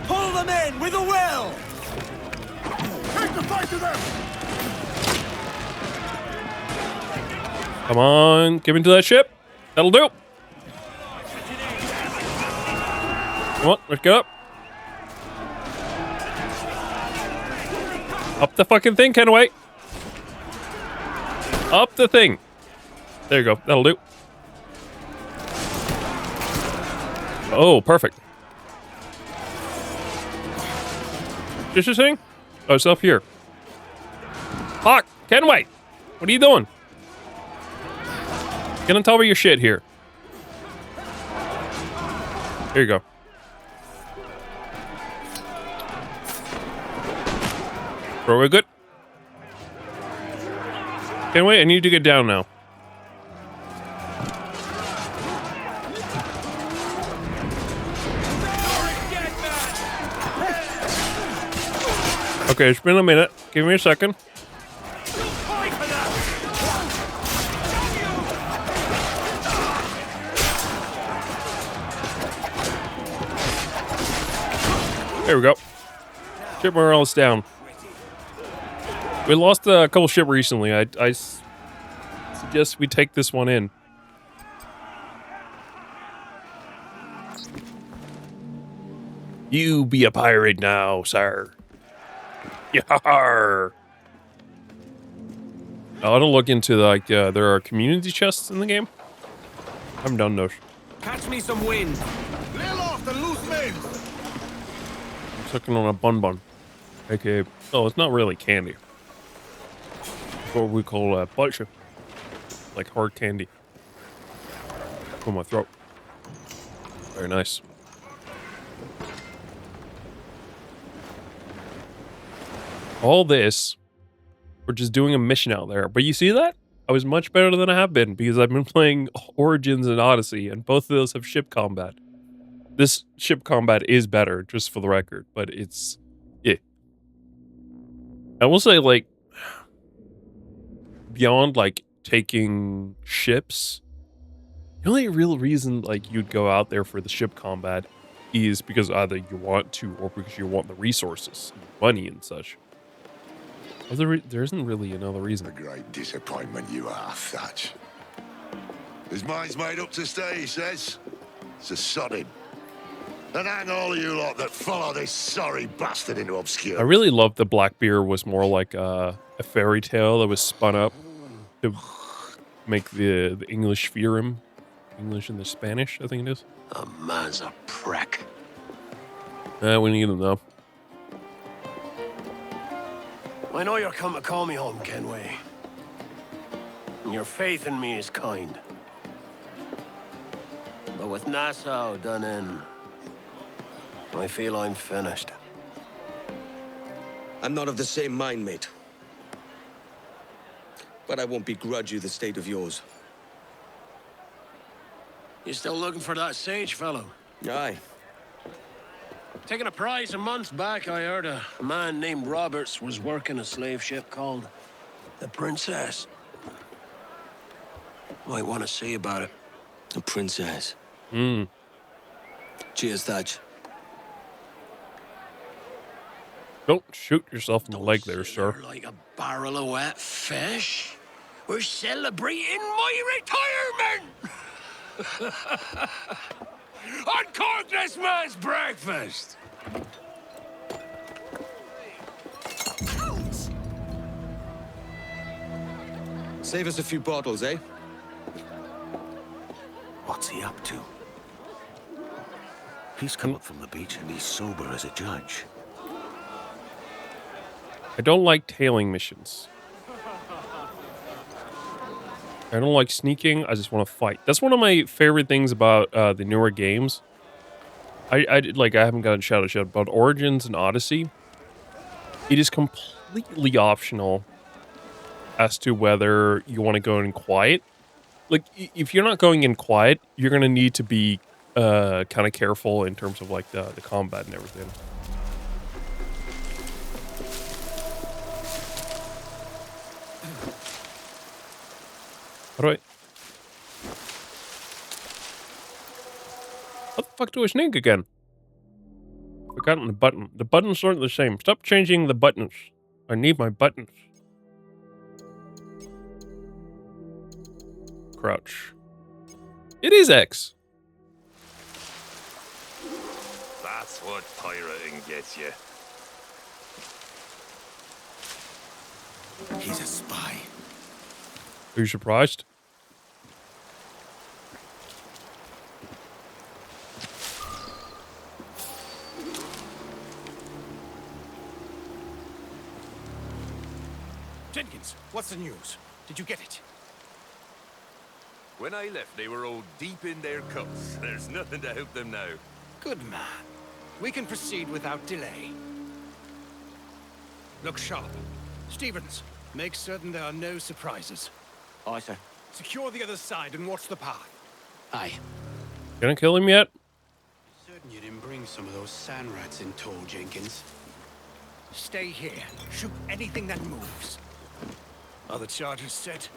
Pull them in with a will. Take the fight to them! Come on. Get into that ship. That'll do. Come on. Let's get up. Up the fucking thing, Kenway. Up the thing. There you go. That'll do. Oh, perfect. Just a thing? Oh, it's up here. Hawk, Kenway, what are you doing? Get on top of your shit here. Here you go. Bro, we're good. Can't wait. I need to get down now. Okay, it's been a minute. Give me a second. There we go. Ship morale is down. We lost a couple ship recently. I suggest we take this one in. You be a pirate now, sir. Yar. I ought to look into like there are community chests in the game. I haven't done those. Catch me some wind. Lay off the loose nails. I'm sucking on a bun. Okay. Oh, it's not really candy. It's what we call butter. Like hard candy. Oh, my throat. Very nice. All this, we're just doing a mission out there. But you see that? I was much better than I have been because I've been playing Origins and Odyssey, and both of those have ship combat. This ship combat is better, just for the record, but it's... yeah. I will say, like, beyond, like, taking ships, the only real reason, like, you'd go out there for the ship combat is because either you want to or because you want the resources, money and such. There isn't really another reason. A great disappointment you are, Thatch. His mind's made up to stay, he says. It's a sodding. And hang all of you lot that follow this sorry bastard into obscurity. I really love the Blackbeard was more like a fairy tale that was spun up to make the English fear him. English and the Spanish, I think it is. A man's a prick. We need him though. I know you're come to call me home, Kenway. And your faith in me is kind. But with Nassau done in, I feel I'm finished. I'm not of the same mind, mate. But I won't begrudge you the state of yours. You still looking for that sage fellow? Aye. Taking a prize a month back, I heard a man named Roberts was working a slave ship called the Princess. Might want to see about it. The Princess. Mm. Cheers, Thatch. Don't shoot yourself in the leg there, sir. You're like a barrel of wet fish. We're celebrating my retirement! Uncork this man's breakfast! Save us a few bottles, eh? What's he up to? He's come up from the beach and he's sober as a judge. I don't like tailing missions. I don't like sneaking. I just want to fight. That's one of my favorite things about the newer games. I haven't gotten shout out yet about Origins and Odyssey. It is completely optional as to whether you want to go in quiet. Like, if you're not going in quiet, you're going to need to be kind of careful in terms of like the combat and everything. How do I... What the fuck do I sneak again? Forgotten the button. The buttons aren't the same. Stop changing the buttons. I need my buttons. Crouch. It is X. That's what pirating gets you. He's a spy. Are you surprised? Jenkins, what's the news? Did you get it? When I left, they were all deep in their cups. There's nothing to help them now. Good man. We can proceed without delay. Look sharp. Stevens, make certain there are no surprises. Aye, sir. Secure the other side and watch the path. Aye. Gonna kill him yet? Certain you didn't bring some of those sand rats in tow, Jenkins. Stay here. Shoot anything that moves. Other charges set?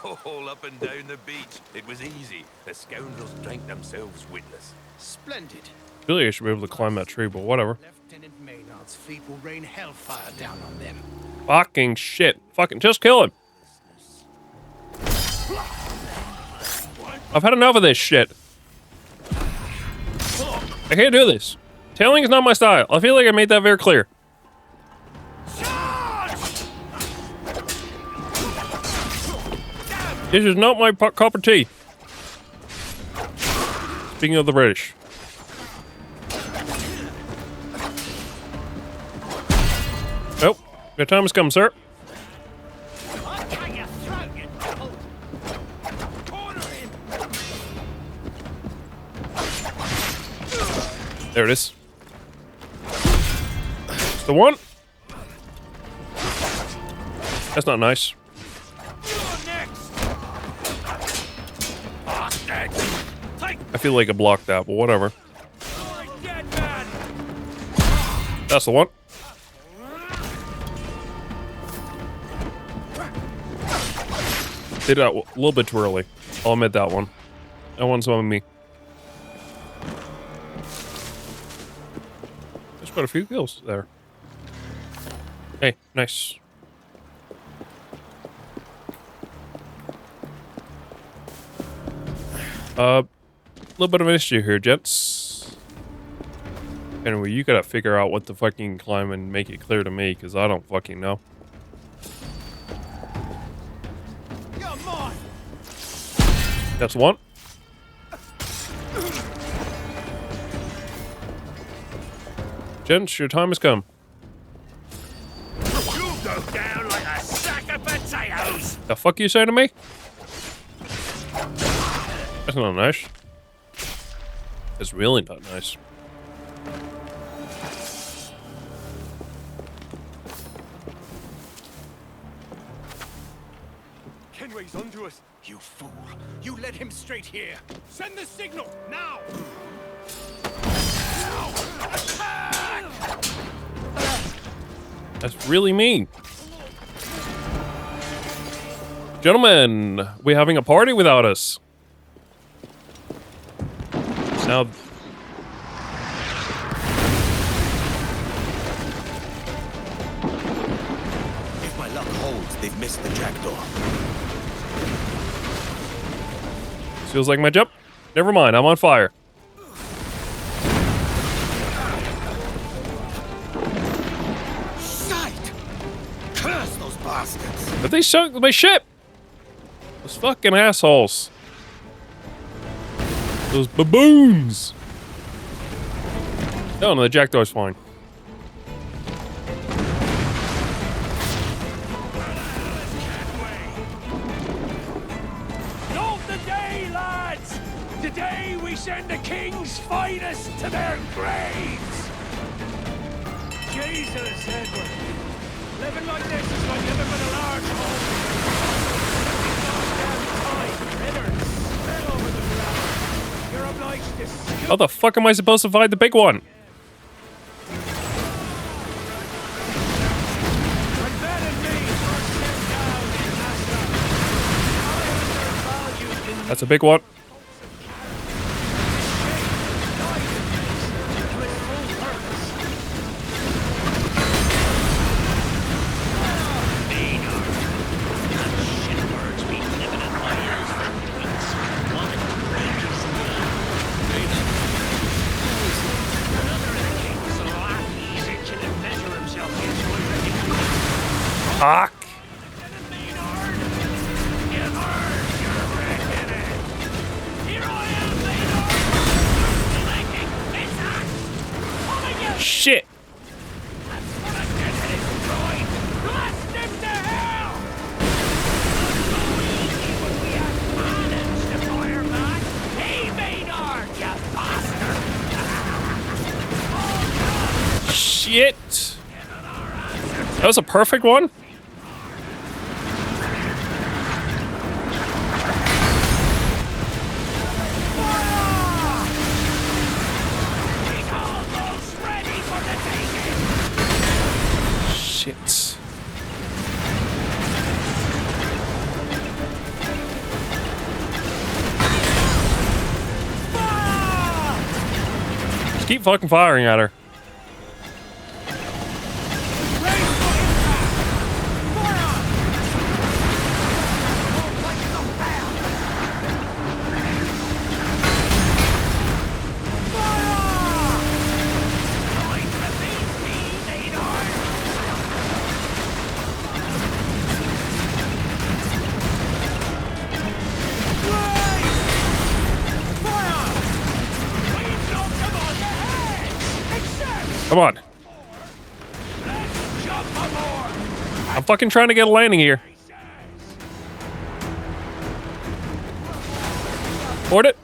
All up and down the beach. It was easy. The scoundrels drank themselves witless. Splendid. Really, I should be able to climb that tree, but whatever. Lieutenant Maynard's fleet will rain hellfire down on them. Fucking shit. Fucking just kill him. I've had enough of this shit. I can't do this. Tailing is not my style. I feel like I made that very clear. This is not my cup of tea. Speaking of the British. Oh, your time has come, sir. There it is. It's the one. That's not nice. I feel like I blocked that, but whatever. That's the one. Did that a little bit too early. I'll admit that one. That one's on me. There's quite a few kills there. Hey, nice. A little bit of an issue here, gents. Anyway, you gotta figure out what to fucking climb and make it clear to me, because I don't fucking know. That's one. Gents, your time has come. You go down like a sack of potatoes! The fuck you say to me? That's not nice. It's really not nice. Kenway's onto us. You fool. You led him straight here. Send the signal, now! That's really mean. Gentlemen, we're having a party without us. Now... If my luck holds, they've missed the jackdaw. Feels like my jump. Never mind, I'm on fire. Sight! Curse those bastards! But they sunk my ship! Those fucking assholes. Those baboons! No, the jackdaw's fine. Not the day, lads! Today we send the king's finest to their graves! Jesus, Edward. Living like this is like living with a large hole. Fell over the ground. You're obliged to scoop. How the fuck am I supposed to find the big one? And Ben and me are sent down in Master. I undervalue in That's a big one. Fuck. Shit. Shit. That was a perfect one. Shit. Just keep fucking firing at her. Come on. I'm fucking trying to get a landing here. Board it.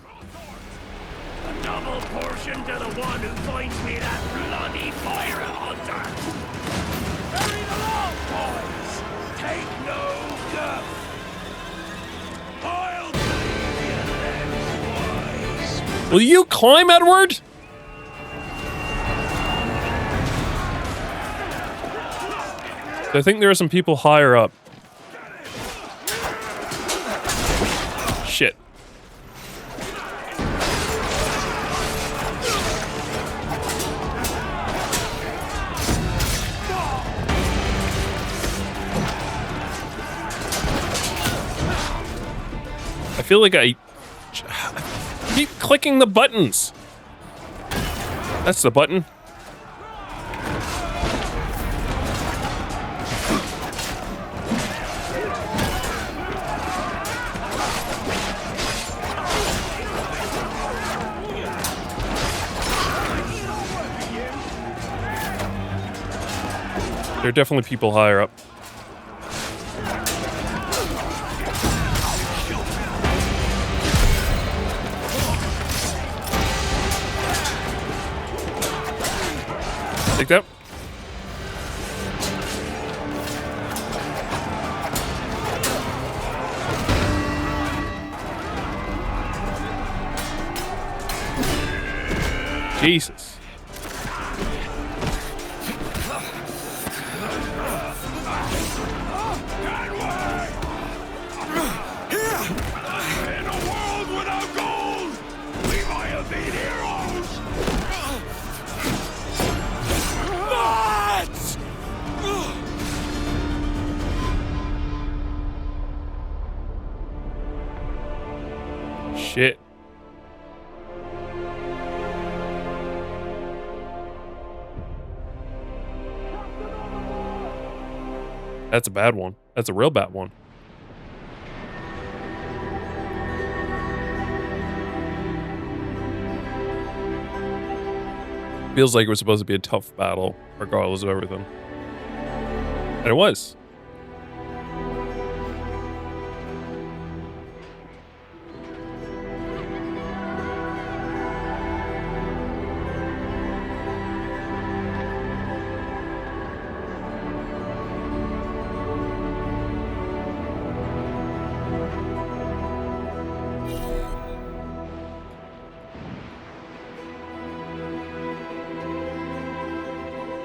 A double portion to the one who finds me that bloody fire hunter. Bury the log, boys. Take no guff. I'll believe you then, wise. Will you climb, Edward? I think there are some people higher up. Shit. I feel like I keep clicking the buttons. That's the button. There are definitely people higher up. Take that. Jesus. Shit. That's a bad one. That's a real bad one. Feels like it was supposed to be a tough battle, regardless of everything. And it was.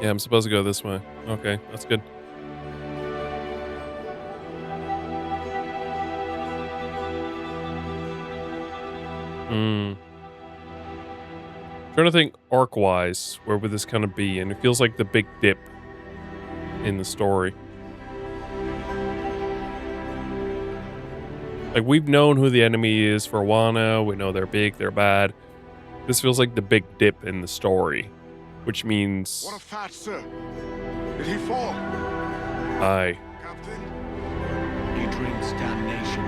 Yeah, I'm supposed to go this way. Okay, that's good. Trying to think arc-wise, where would this kind of be? And it feels like the big dip in the story. Like, we've known who the enemy is for a while now. We know they're big, they're bad. This feels like the big dip in the story. Which means... What a fat, sir. Did he fall? Aye. Captain? He drinks damnation.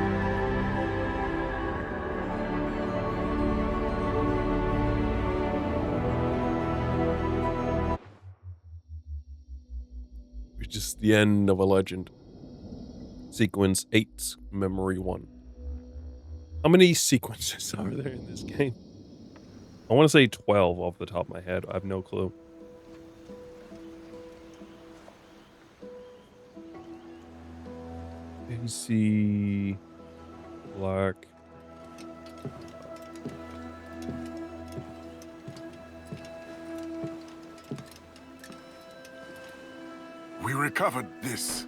Which is the end of a legend. Sequence 8, Memory 1. How many sequences are there in this game? I want to say 12 off the top of my head. I have no clue. PC black. We recovered this.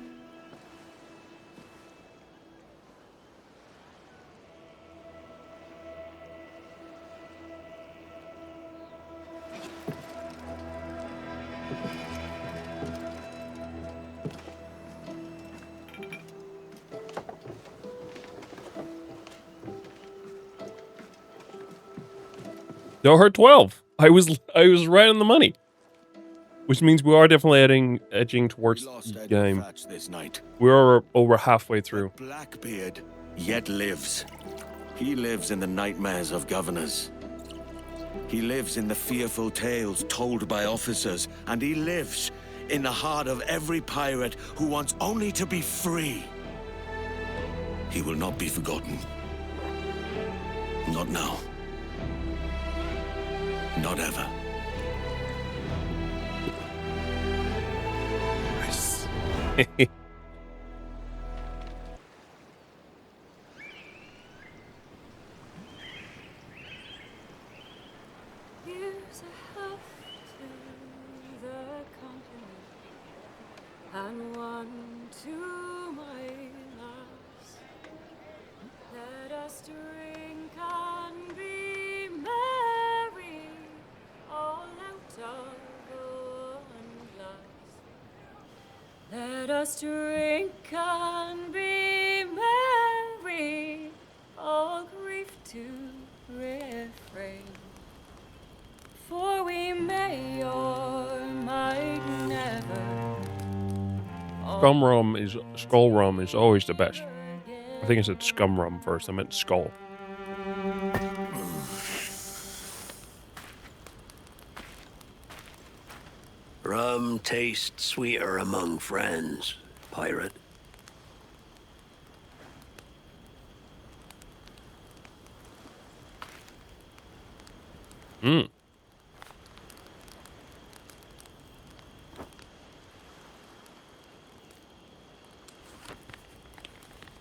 No, her 12. I was right on the money. Which means we are definitely edging towards We lost the Edward game. Thatch this night. We're over halfway through. But Blackbeard yet lives. He lives in the nightmares of governors. He lives in the fearful tales told by officers, and he lives in the heart of every pirate who wants only to be free. He will not be forgotten. Not now. Not ever. Nice. Here's a health to the continent, and one to my lass. Let us drink and be merry, all out of one glass. Let us drink and be merry, all grief to refrain. For we may or might never. Skull rum is always the best. I think I said scum rum first. I meant skull. Rum tastes sweeter among friends, pirate. Hmm.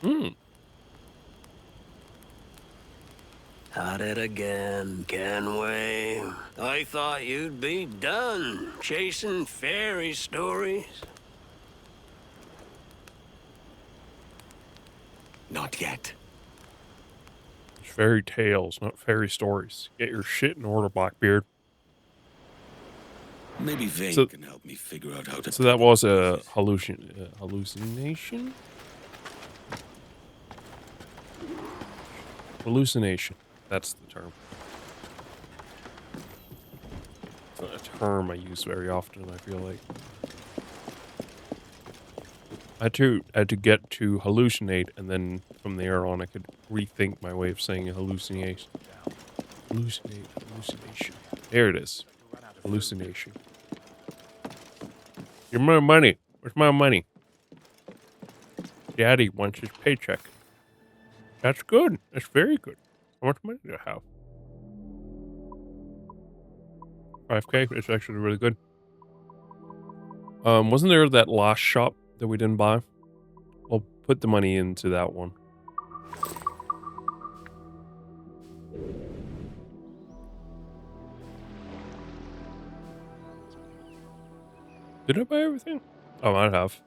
Hmm. At it again, Kenway. I thought you'd be done chasing fairy stories. Not yet. It's fairy tales, not fairy stories. Get your shit in order, Blackbeard. Maybe Vane So- can help me figure out how to. So that was a hallucination? Hallucination. That's the term. It's not a term I use very often, I feel like. I had to get to hallucinate, and then from there on I could rethink my way of saying a hallucination. Hallucination. There it is. Hallucination. Give me my money. Where's my money? Daddy wants his paycheck. That's good. That's very good. How much money do I have? 5K. It's actually really good. Wasn't there that last shop that we didn't buy? I'll put the money into that one. Did I buy everything? Oh, I might have.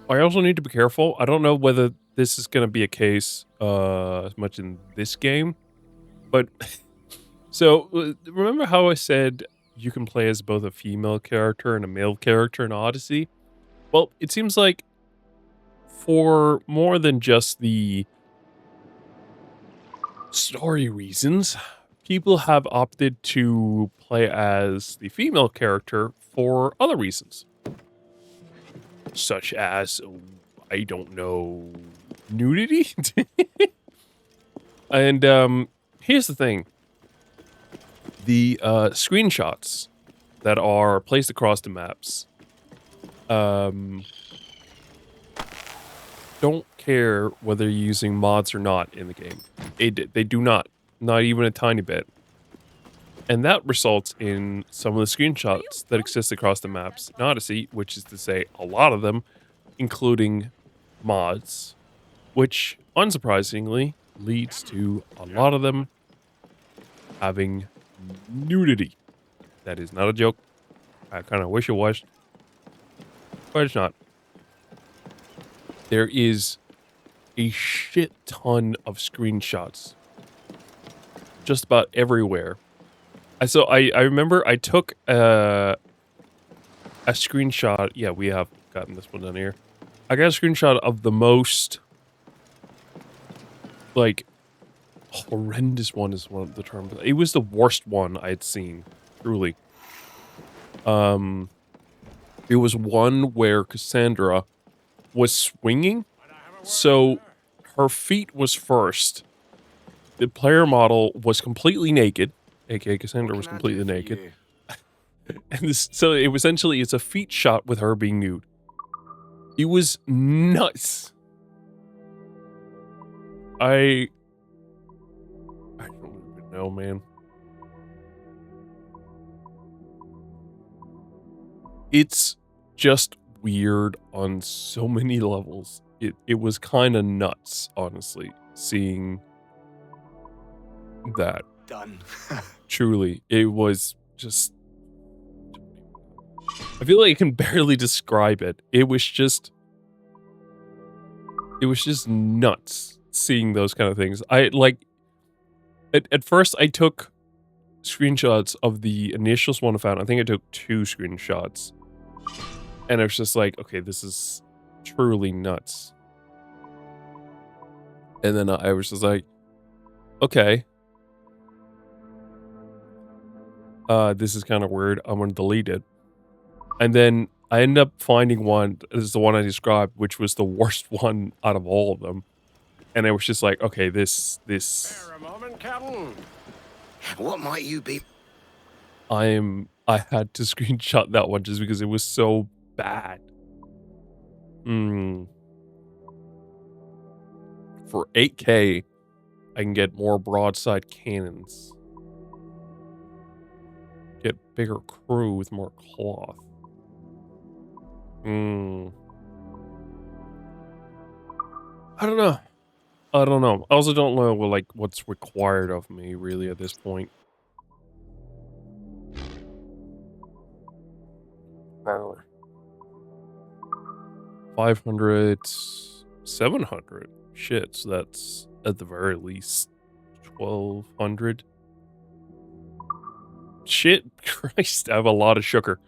I also need to be careful. I don't know whether this is going to be a case as much in this game, but so remember how I said you can play as both a female character and a male character in Odyssey? Well, it seems like for more than just the story reasons, people have opted to play as the female character for other reasons. Such as, I don't know, nudity? And here's the thing. The screenshots that are placed across the maps don't care whether you're using mods or not in the game. They do not. Not even a tiny bit. And that results in some of the screenshots that exist across the maps in Odyssey, which is to say a lot of them, including mods, which unsurprisingly leads to a lot of them having nudity. That is not a joke. I kind of wish it was, but it's not. There is a shit ton of screenshots just about everywhere. I remember I took a screenshot. Yeah, we have gotten this one down here. I got a screenshot of the most, like, horrendous one is one of the terms. It was the worst one I had seen, truly. It was one where Cassandra was swinging, so her feet was first. The player model was completely naked, aka Cassandra was completely naked. And so it was essentially, it's a feet shot with her being nude. It was nuts. I don't even know, man. It's just weird on so many levels. It was kind of nuts, honestly, seeing that. Done. Truly, it was just... I feel like I can barely describe it. It was just nuts seeing those kind of things. At first I took screenshots of the initial one I found. I think I took 2 screenshots. And I was just like, okay, this is truly nuts. And then I was just like, okay. This is kind of weird. I'm going to delete it. And then I ended up finding one, this is the one I described, which was the worst one out of all of them. And I was just like, okay, this... Spare a moment, Captain. What might you be? I had to screenshot that one just because it was so bad. For 8K, I can get more broadside cannons. Get bigger crew with more cloth. I don't know. I also don't know, like, what's required of me, really, at this point. 500, 700. Shit, so that's at the very least 1,200. Shit, Christ, I have a lot of sugar.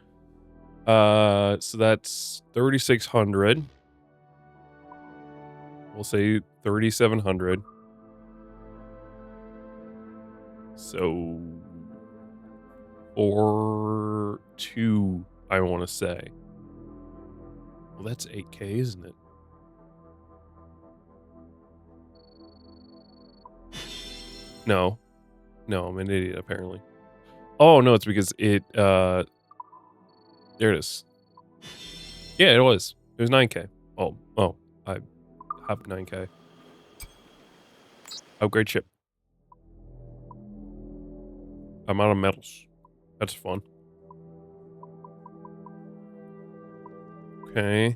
So that's 3,600. We'll say 3,700. So 4,2, I want to say. Well, that's 8K, isn't it? No. No, I'm an idiot, apparently. Oh, no, it's because it, there it is. Yeah, it was. It was 9K. Oh, I have 9K. Upgrade ship. I'm out of metals. That's fun. Okay.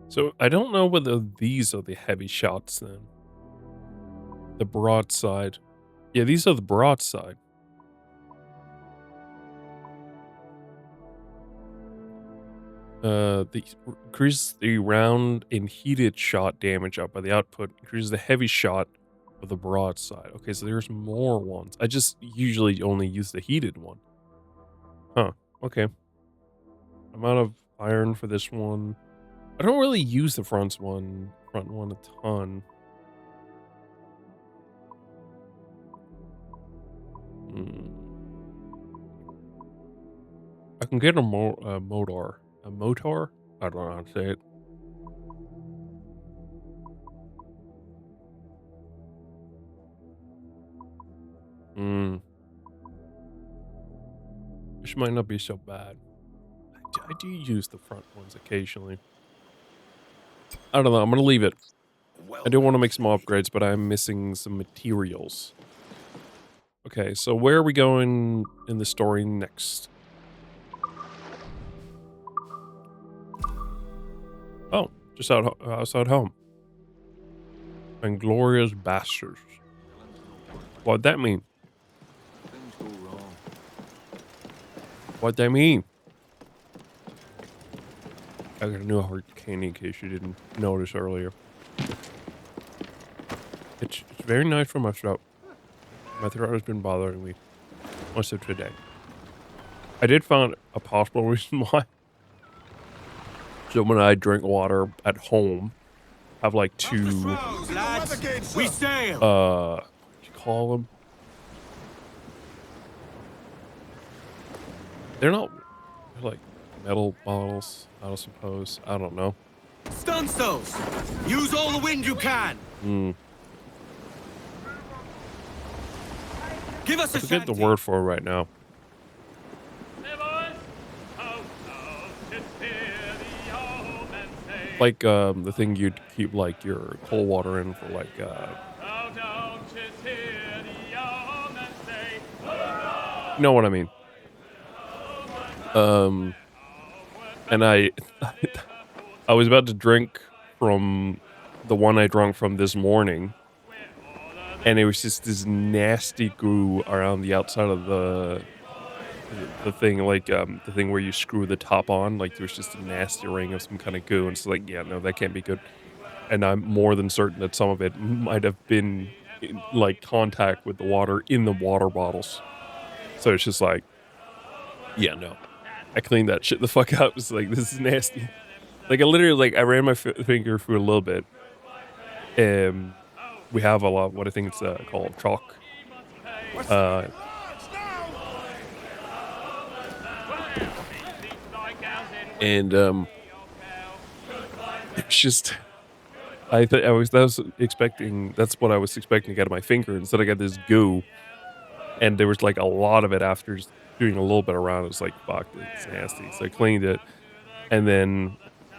So, I don't know whether these are the heavy shots, then. The broadside. Yeah, these are the broadside. Increases the round and heated shot damage up by the output. Increases the heavy shot of the broadside. Okay, so there's more ones. I just usually only use the heated one. Huh, okay. I'm out of iron for this one. I don't really use the front one a ton. I can get a motor. A motor? I don't know how to say it. Which might not be so bad. I do use the front ones occasionally. I don't know. I'm going to leave it. I do want to make some upgrades, but I'm missing some materials. Okay, so where are we going in the story next? Oh, just outside home. Inglorious bastards. What'd that mean? Things go wrong. What'd that mean? I got a new heart candy in case you didn't notice earlier. It's very nice for my throat. My throat has been bothering me most of today. I did find a possible reason why. So when I drink water at home, I have like two, Lads, we sail! what do you call them? They're not, they're like metal bottles, I suppose. I don't know. Stun those! Use all the wind you can! Give us I a forget the shanty. word for it right now. Like, the thing you'd keep, like, your cold water in for, like, you know what I mean. And I was about to drink from the one I drank from this morning, and it was just this nasty goo around the outside of the thing, like, the thing where you screw the top on, like, there was just a nasty ring of some kind of goo, and it's like, yeah, no, that can't be good. And I'm more than certain that some of it might have been in, like, contact with the water in the water bottles. So it's just like, yeah, no. I cleaned that shit the fuck out. It's like, this is nasty. Like, I literally, like, I ran my finger through a little bit. We have a lot, what I think it's called chalk. And it's just, that's what I was expecting to get on my finger. Instead I got this goo, and there was like a lot of it after just doing a little bit around. It was like, fuck, it's nasty. So I cleaned it, and then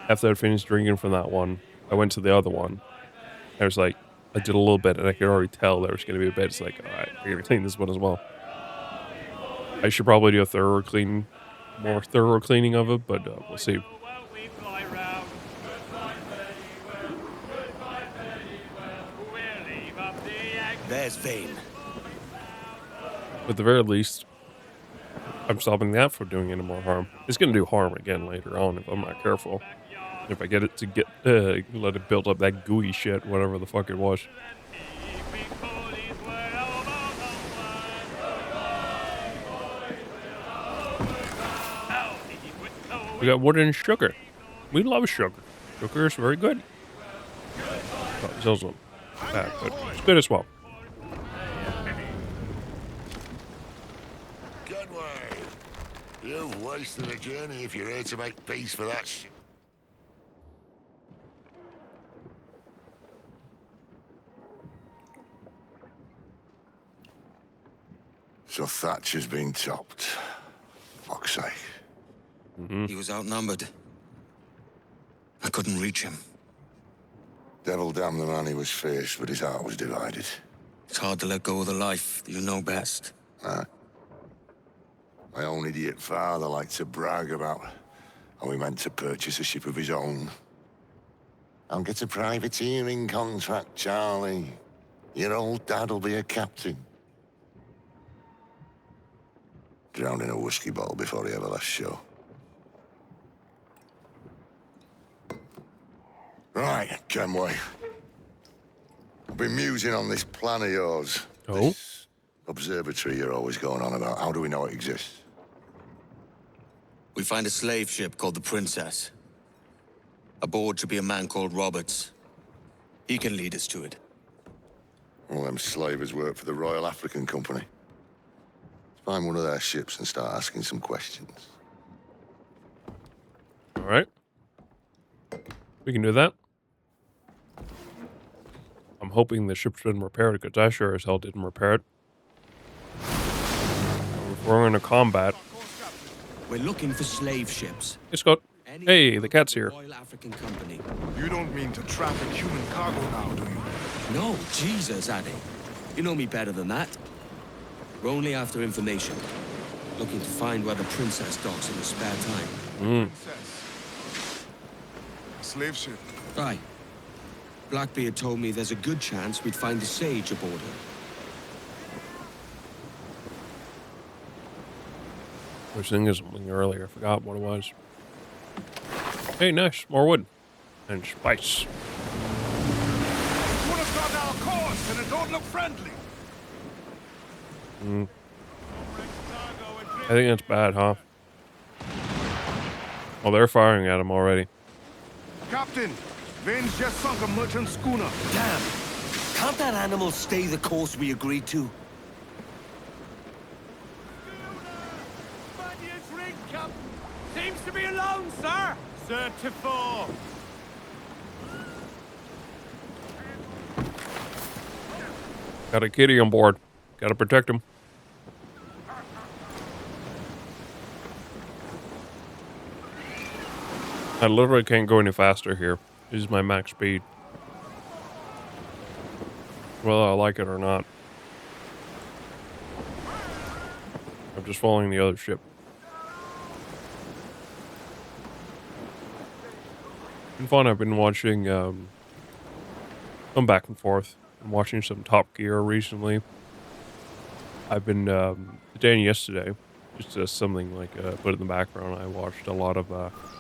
after I finished drinking from that one, I went to the other one. I was like, I did a little bit, and I could already tell there was going to be a bit. It's like, all right, I'm going to clean this one as well. I should probably do a more thorough cleaning of it, but we'll see. There's Vane. At the very least, I'm stopping that from doing any more harm. It's going to do harm again later on if I'm not careful. If I get it to let it build up that gooey shit, whatever the fuck it was. We got wood and sugar. We love sugar. Sugar is very good. Oh, it's also bad, but it's good as well. Gunway, you've wasted a journey if you're here to make peace for that shit. So Thatcher's been topped. Fuck's sake. He was outnumbered. I couldn't reach him. Devil damn the man, he was fierce, but his heart was divided. It's hard to let go of the life that you know best. My own idiot father liked to brag about how he meant to purchase a ship of his own. I'll get a privateering contract, Charlie. Your old dad'll be a captain. Drowned in a whiskey bottle before he ever left shore. Right, Kenway. I've been musing on this plan of yours. Oh? This observatory you're always going on about. How do we know it exists? We find a slave ship called the Princess. Aboard should be a man called Roberts. He can lead us to it. All them slavers work for the Royal African Company. Find one of their ships and start asking some questions. All right. We can do that. I'm hoping the ship's been repaired, because I sure as hell didn't repair it. If we're in a combat. We're looking for slave ships. It's got. Any Hey, the cat's here. Royal African Company. You don't mean to traffic human cargo now, do you? No, Jesus, Addy. You know me better than that. We're only after information. Looking to find where the princess docks in her spare time. Princess. A slave ship. Aye. Blackbeard told me there's a good chance we'd find the sage aboard her. I was thinking of something earlier. I forgot what it was. Hey, nice. More wood. And spice. Would have got our course, and it don't look friendly. I think that's bad, huh? Oh, they're firing at him already. Captain, Vane's just sunk a merchant schooner. Damn! Can't that animal stay the course we agreed to? Spaniard's rig, Captain. Seems to be alone, sir. Certified. Got a kitty on board. Gotta protect him. I literally can't go any faster here. This is my max speed. Whether I like it or not. I'm just following the other ship. Been fun. I've been watching, I'm back and forth. I'm watching some Top Gear recently. I've been, today and yesterday, just something like, put it in the background. I watched a lot of,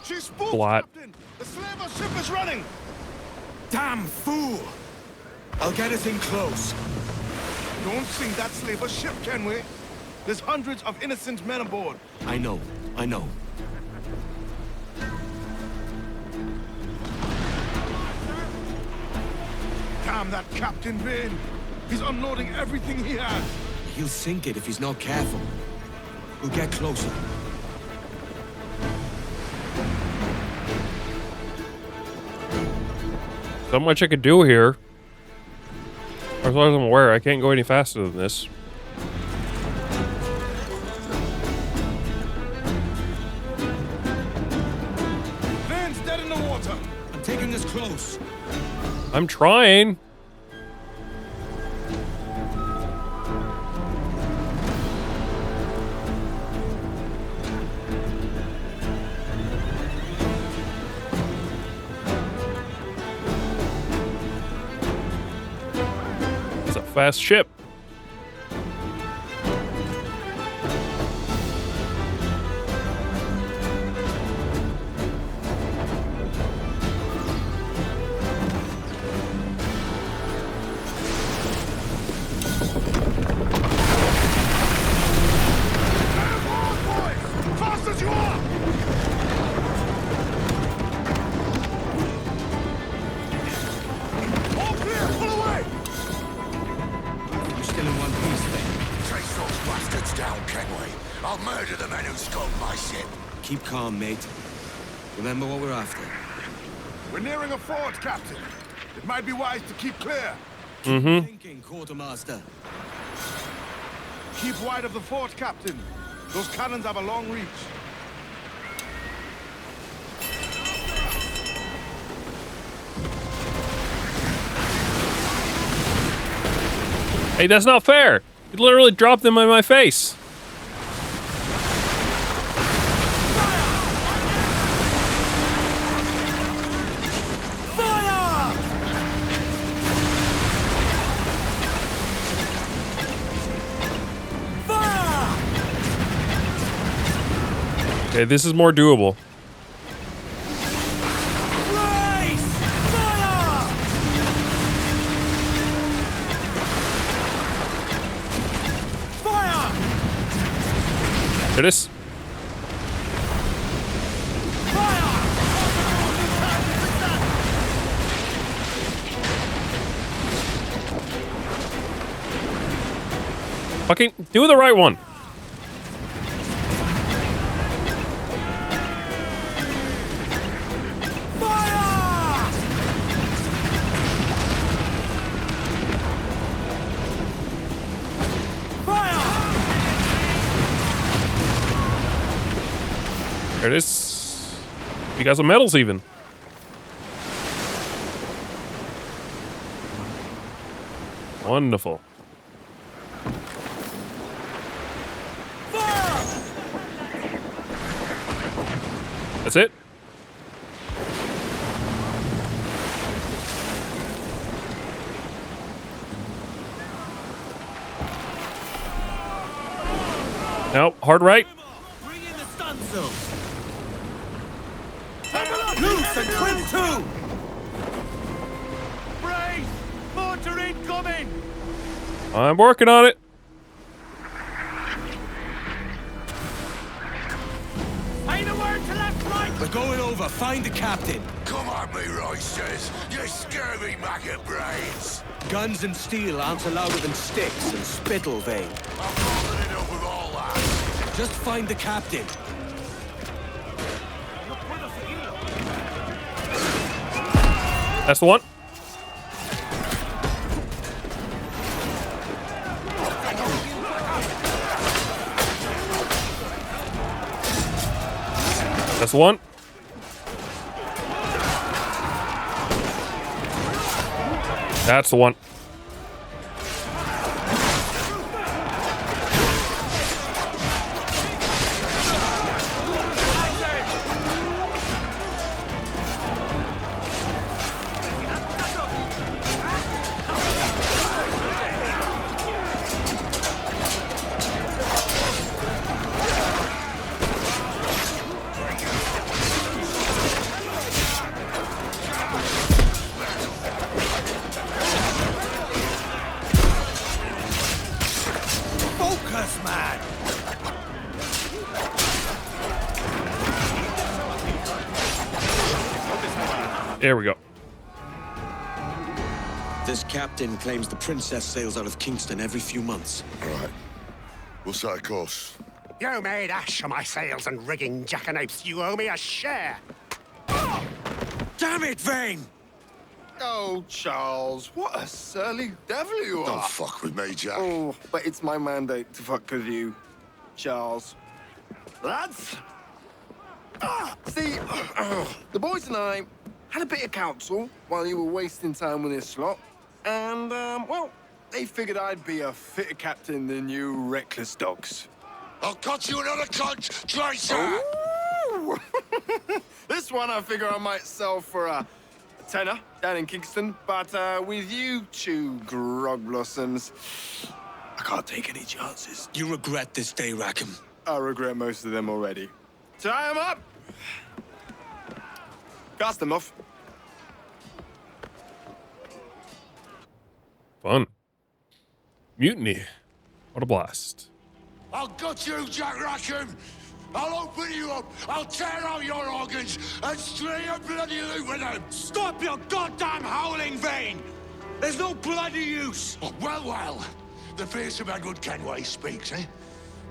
She's spooked, Flat. Captain! The slaver ship is running! Damn fool! I'll get us in close. Don't sink that slaver ship, can we? There's hundreds of innocent men aboard. I know. Damn that Captain Vane! He's unloading everything he has. He'll sink it if he's not careful. We'll get closer. Not much I could do here. As far as I'm aware, I can't go any faster than this. Vane's dead in the water. I'm taking us close. I'm trying. It's a fast ship. Fast as you are! All clear, pull away! We're still in one piece, then. Trace those bastards down, Kenway. I'll murder the men who scoped my ship. Keep calm, mate. Remember what we're after. We're nearing a fort, Captain. It might be wise to keep clear. Thinking, quartermaster. Keep wide of the fort, Captain. Those cannons have a long reach. Hey, that's not fair. You literally dropped them in my face. Okay, this is more doable. It is. Fucking do the right one. There it is. You got some medals even. Wonderful. That's it? Nope, hard right. Bring in the stun zone. Loose and twin two. Brace! Mortar incoming! I'm working on it. Ain't a word to left, right! We're going over. Find the captain. Come on, me roisters. You scurvy maggot brains. Guns and steel aren't louder than sticks and spittle, Vane. I'm bothered enough with all that. Just find the captain. That's the one. That's the one. That's the one. Focus, man. There we go. This captain claims the princess sails out of Kingston every few months. All right. We'll set a course. You made ash of my sails and rigging, jackanapes. You owe me a share. Damn it, Vane! Oh, Charles, what a surly devil you Don't are. fuck with me, Jack. Oh, but it's my mandate to fuck with you, Charles. Lads! See, the boys and I had a bit of counsel while you were wasting time with this lot. And, well, they figured I'd be a fitter captain than you reckless dogs. I'll cut you another cunt, Tracer! Ooh. This one I figure I might sell for a tenner down in Kingston. But with you two grog blossoms, I can't take any chances. You regret this day, Rackham. I regret most of them already. Tie them up! Cast them off. Fun. Mutiny. What a blast. I'll gut you, Jack Rackham! I'll open you up, I'll tear out your organs, and string a bloody loop with them! Stop your goddamn howling, Vane! There's no bloody use! Oh, well, the fearsome Edward Kenway speaks, eh?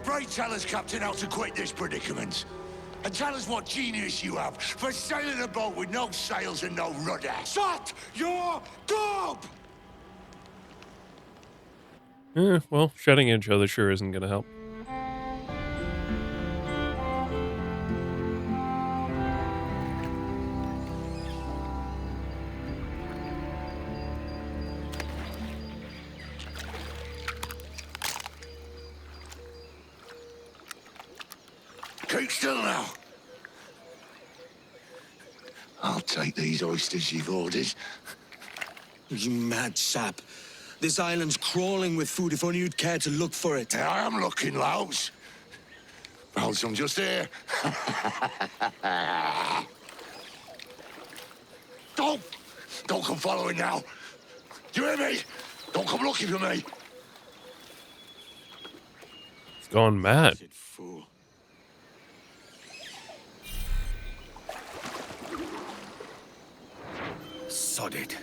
Pray tell us, Captain, how to quit this predicament. And tell us what genius you have for sailing a boat with no sails and no rudder. Shut your gob! Well, shouting at each other sure isn't gonna help. Keep still now. I'll take these oysters you've ordered. You mad sap. This island's crawling with food if only you'd care to look for it. I am looking, Louse. Found some just here. Don't come following now. Do you hear me? Don't come looking for me. It's gone mad. Shit fool. Sod it.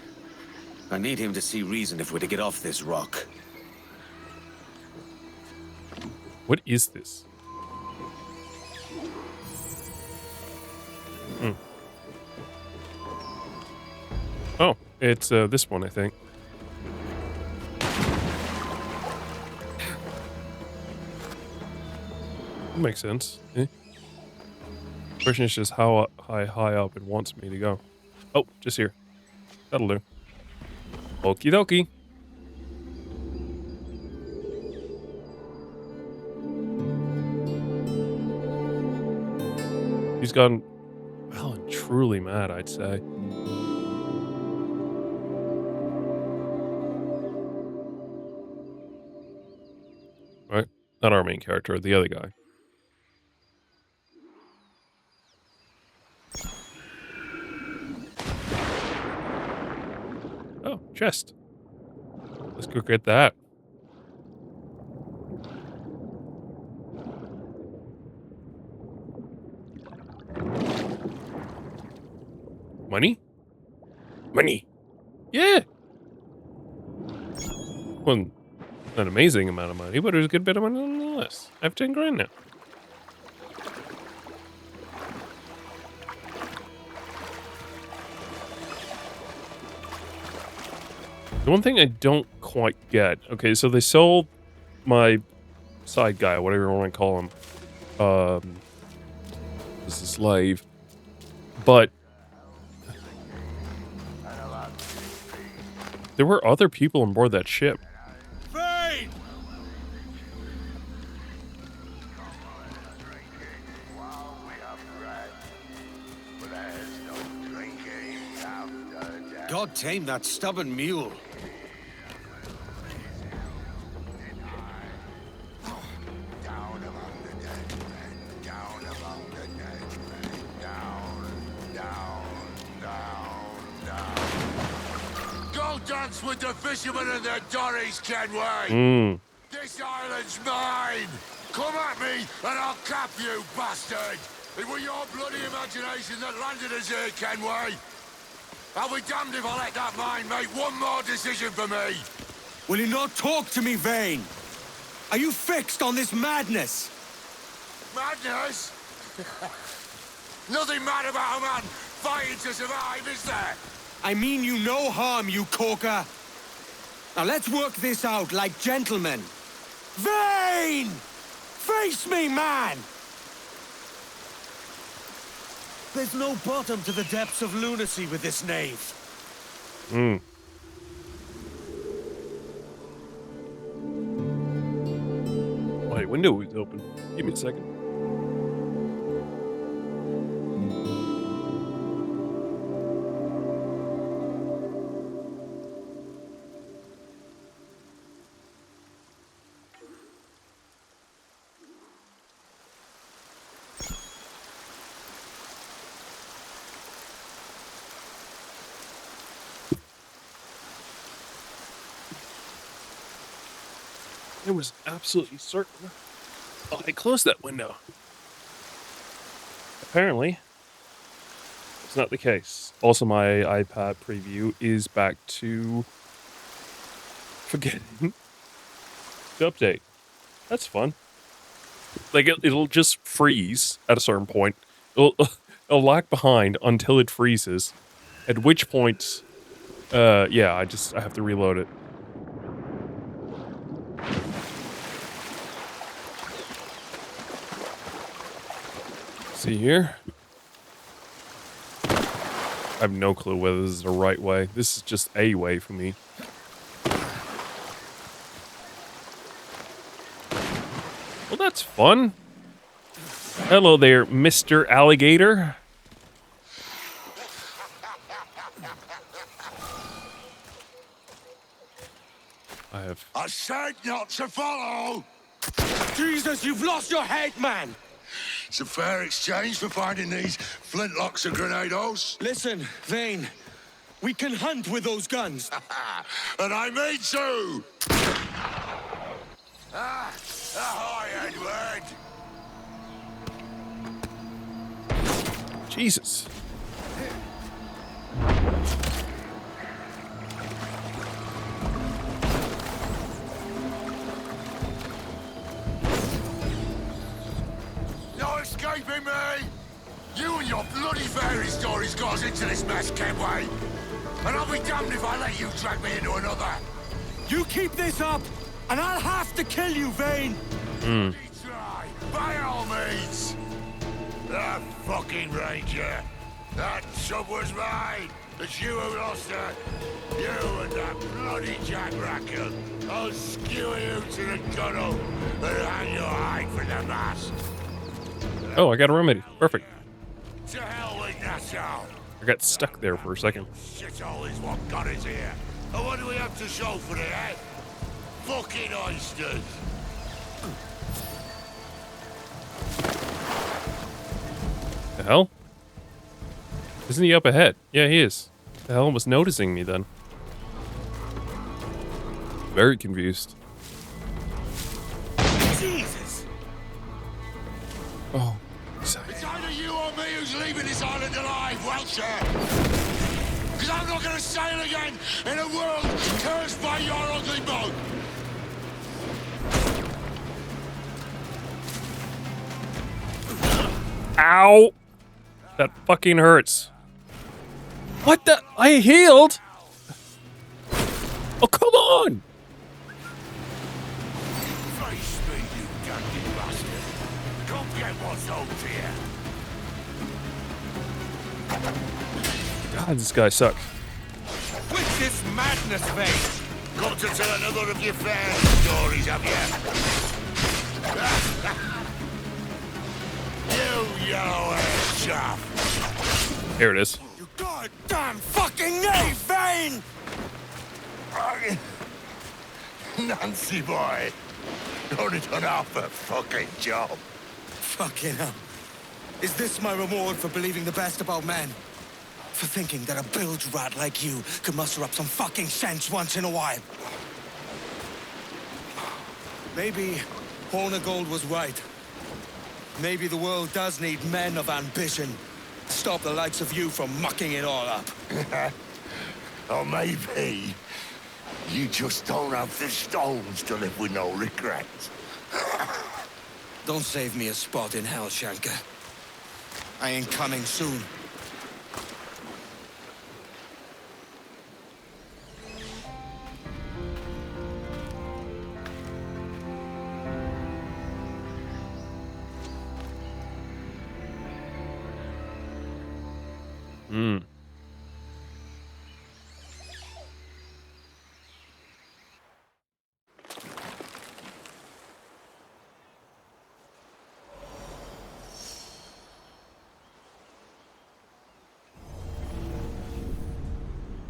I need him to see reason if we're to get off this rock. What is this? Oh, it's this one, I think. Makes sense. Eh? Question is just how high up it wants me to go. Oh, just here. That'll do. Okie dokie. He's gone well and truly mad, I'd say. Right? Not our main character, the other guy. Oh, chest. Let's go get that. Money? Money. Yeah. Wasn't an amazing amount of money, but it was a good bit of money nonetheless. I have 10 grand now. The one thing I don't quite get. Okay, so they sold my side guy, whatever you want to call him. As a slave. But there were other people on board that ship. Vane! God tame that stubborn mule. Dance with the fishermen and their dories, Kenway! This island's mine! Come at me and I'll cap you, bastard! It was your bloody imagination that landed us here, Kenway! I'll be damned if I let that mind make one more decision for me! Will you not talk to me, Vane? Are you fixed on this madness? Madness? Nothing mad about a man fighting to survive, is there? I mean you no harm, you corker. Now let's work this out like gentlemen. Vane! Face me, man! There's no bottom to the depths of lunacy with this knave. My window is open. Give me a second. I was absolutely certain I closed that window. Apparently, it's not the case. Also, my iPad preview is back to forgetting to update. That's fun. Like, it'll just freeze at a certain point. It'll lag behind until it freezes, at which point, yeah, I have to reload it. See here? I have no clue whether this is the right way. This is just a way for me. Well, that's fun. Hello there, Mr. Alligator. I said not to follow! Jesus, you've lost your head, man! It's a fair exchange for finding these flintlocks and grenados. Listen, Vane, we can hunt with those guns. And I mean to! Ahoy, Edward! Jesus. No escaping me! You and your bloody fairy stories got us into this mess, Kenway. And I'll be damned if I let you drag me into another. You keep this up, and I'll have to kill you, Vane. Try, by all means. That fucking ranger. That sub was mine. It's you who lost her. You and that bloody Jack Rackham. I'll skewer you to the gunnel and hang your hide for the mast. Oh, I got a remedy. Perfect. To hell with Nassau. I got stuck there for a second. Shithole is what got us here. And what do we have to show for it, eh? Fucking oysters. The hell? Isn't he up ahead? Yeah, he is. The hell was noticing me then? Very confused. Jesus! Oh, It's either you or me who's leaving this island alive, Welcher! Because I'm not gonna sail again in a world cursed by your ugly boat! ow! That fucking hurts. What the? I healed? Oh, come on! Face me, you dirty bastard! Come get what's owed to you! God, this guy sucks. With this madness, mate! Come to tell another of your fair stories, have you? You yellow-haired chaff! Here it is. You goddamn fucking knave, Vane! Nancy boy, only done half a fucking job. Fucking hell. Is this my reward for believing the best about men? For thinking that a bilge rat like you could muster up some fucking sense once in a while? Maybe Hornigold was right. Maybe the world does need men of ambition. Stop the likes of you from mucking it all up. Or maybe you just don't have the stones to live with no regrets. Don't save me a spot in hell, Shanker. I ain't coming soon. Hmm.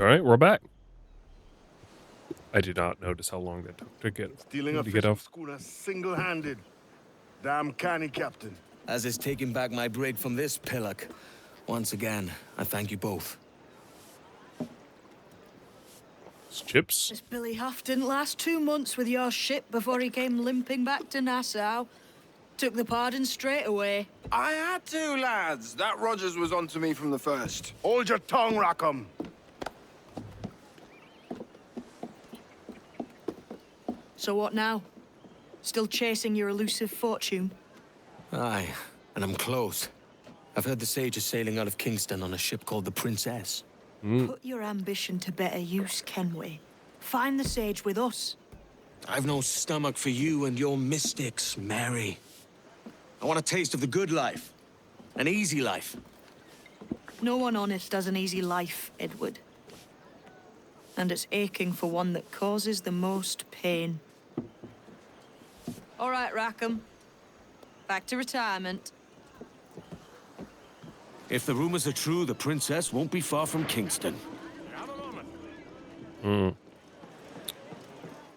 All right, we're back. I did not notice how long that took to get Stealing a to get fishing off. schooner single-handed. Damn canny, Captain. As is taking back my brig from this pillock. Once again, I thank you both. It's chips. This Billy Huff didn't last 2 months with your ship before he came limping back to Nassau. Took the pardon straight away. I had to, lads. That Rogers was onto me from the first. Hold your tongue, Rackham. So what now? Still chasing your elusive fortune? Aye, and I'm close. I've heard the Sage is sailing out of Kingston on a ship called the Princess. Put your ambition to better use, Kenway. Find the Sage with us. I've no stomach for you and your mystics, Mary. I want a taste of the good life. An easy life. No one honest has an easy life, Edward. And it's aching for one that causes the most pain. All right, Rackham. Back to retirement. If the rumors are true, the Princess won't be far from Kingston.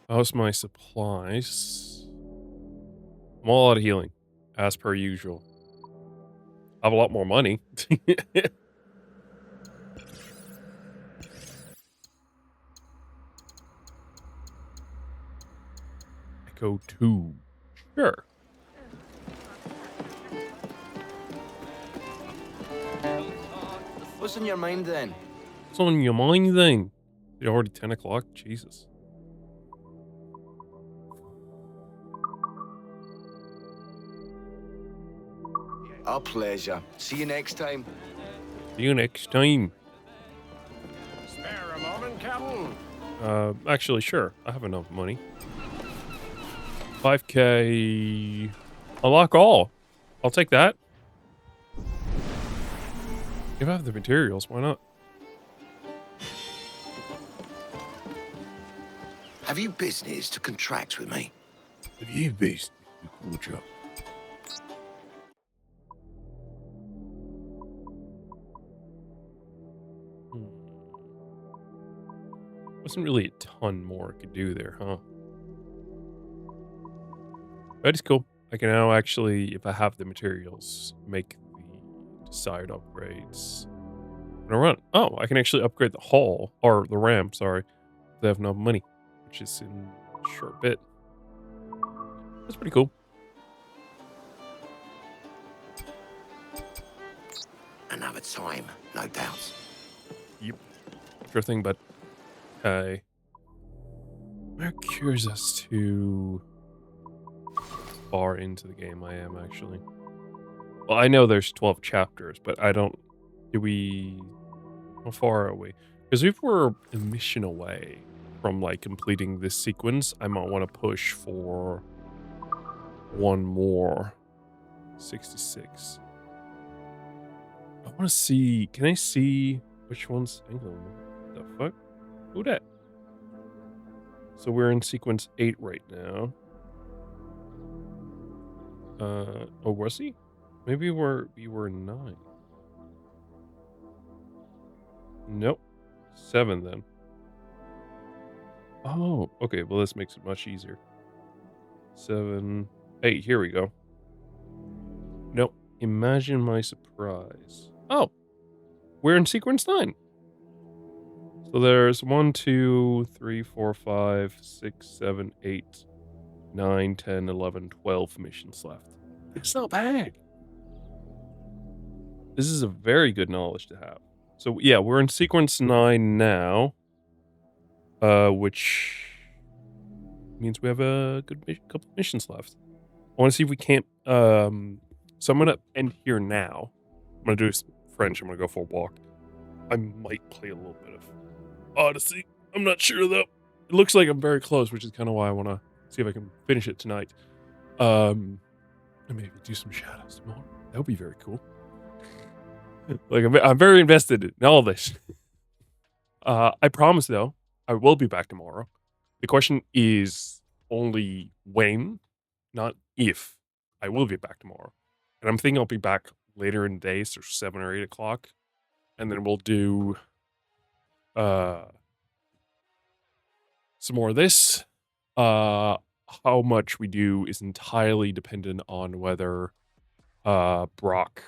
How's my supplies? I'm all out of healing, as per usual. I have a lot more money. Echo 2. Sure. What's in your mind then? What's on your mind then? It's already 10 o'clock? Jesus. A pleasure. See you next time. See you next time. Spare a moment, Captain. Actually, sure. I have enough money. 5K. Unlock all. I'll take that. If I have the materials, why not? Have you business to contract with me? Have you beast? Cool job. Hmm. Wasn't really a ton more I could do there, huh? That is cool. I can now actually, if I have the materials, make the desired upgrades. When I run. Oh, I can actually upgrade the hull, or the ramp, sorry. They have no money, which is in a short bit. That's pretty cool. Another time, no doubt. Yep. Sure thing, but okay. Where curious as to far into the game I am actually. Well, I know there's 12 chapters, but I don't. How far are we? Because if we're a mission away from like completing this sequence, I might want to push for one more. 66. I want to see. Can I see which one's England? The fuck? Who that? So we're in sequence 8 right now. Oh, was he? Maybe we were 9. Nope. 7 then. Oh, okay. Well, this makes it much easier. 7, 8. Here we go. Nope. Imagine my surprise. Oh, we're in sequence 9. So there's 1, 2, 3, 4, 5, 6, 7, 8, 9, 10, 11, 12 missions left. It's not bad. This is a very good knowledge to have. So yeah, we're in sequence 9 now. Which means we have a good couple of missions left. I want to see if we can't, so I'm gonna end here now. I'm gonna do French, I'm gonna go for a walk. I might play a little bit of Odyssey. I'm not sure though. It looks like I'm very close, which is kind of why I want to see if I can finish it tonight. And maybe do some shadows tomorrow. That would be very cool. Like I'm very invested in all this. I promise though, I will be back tomorrow. The question is only when, not if. I will be back tomorrow. And I'm thinking I'll be back later in the day, so 7 or 8 o'clock. And then we'll do some more of this. How much we do is entirely dependent on whether Brock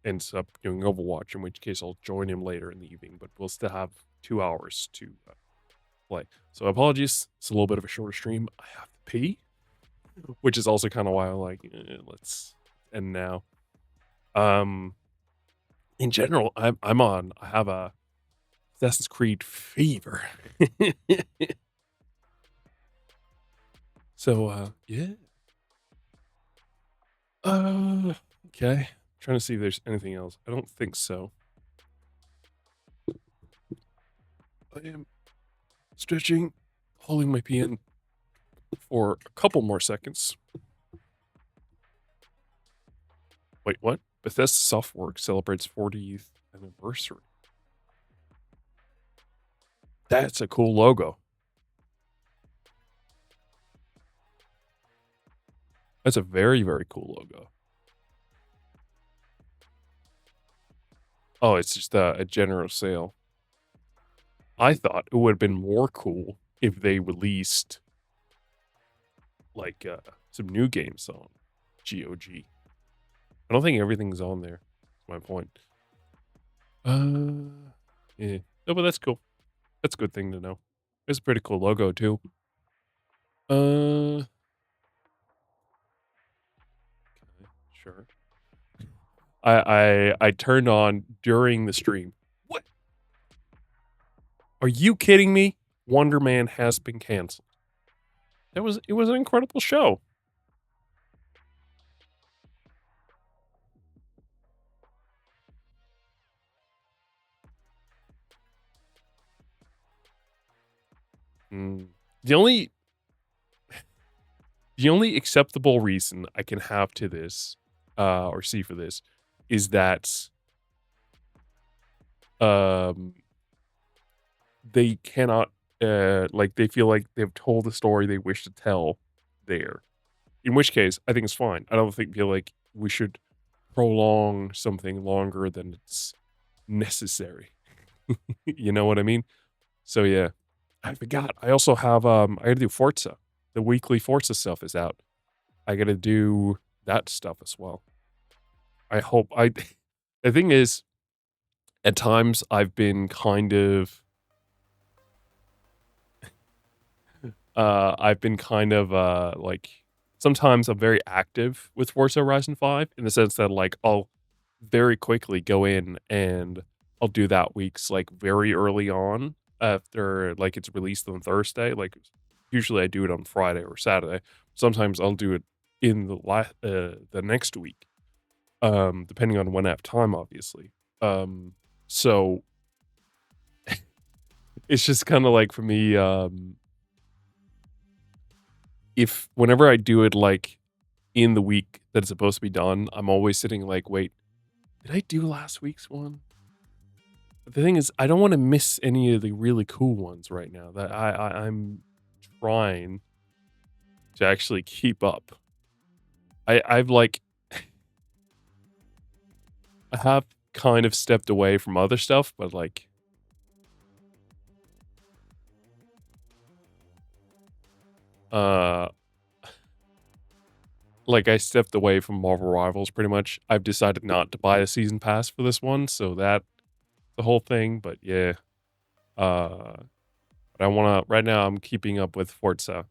ends up doing Overwatch, in which case I'll join him later in the evening, but we'll still have 2 hours to play. So apologies, it's a little bit of a shorter stream. I have to pee, which is also kind of why I'm like, let's end now. In general, I have a Assassin's Creed fever. So, yeah. Okay. Trying to see if there's anything else. I don't think so. I am stretching, holding my pee in for a couple more seconds. Wait, what? Bethesda Softworks celebrates 40th anniversary. That's a cool logo. That's a very, very cool logo. Oh, it's just a general sale. I thought it would have been more cool if they released like some new games on GOG. I don't think everything's on there. That's my point. Yeah. No, but that's cool. That's a good thing to know. It's a pretty cool logo too. Okay, sure. I turned on during the stream. What? Are you kidding me? Wonder Man has been canceled. It was an incredible show. The only acceptable reason I can have to this, or see for this, is that um, they cannot, like, they feel like they've told the story they wish to tell there. In which case, I think it's fine. I don't feel like we should prolong something longer than it's necessary. You know what I mean? So yeah, I forgot. I also have I gotta do Forza. The weekly Forza stuff is out. I gotta do that stuff as well. I hope I the thing is, at times I've been kind of like sometimes I'm very active with Forza Horizon 5 in the sense that like I'll very quickly go in and I'll do that week's like very early on after like it's released on Thursday. Like usually I do it on Friday or Saturday. Sometimes I'll do it in the next week, depending on when I have time, obviously. So it's just kind of like for me, if whenever I do it like in the week that it's supposed to be done, I'm always sitting like, wait, did I do last week's one? The thing is, I don't want to miss any of the really cool ones right now. That I'm trying to actually keep up. I've like I have kind of stepped away from other stuff, but uh like I stepped away from Marvel Rivals pretty much. I've decided not to buy a season pass for this one, so that the whole thing, but yeah. Uh but I wanna right now I'm keeping up with Forza.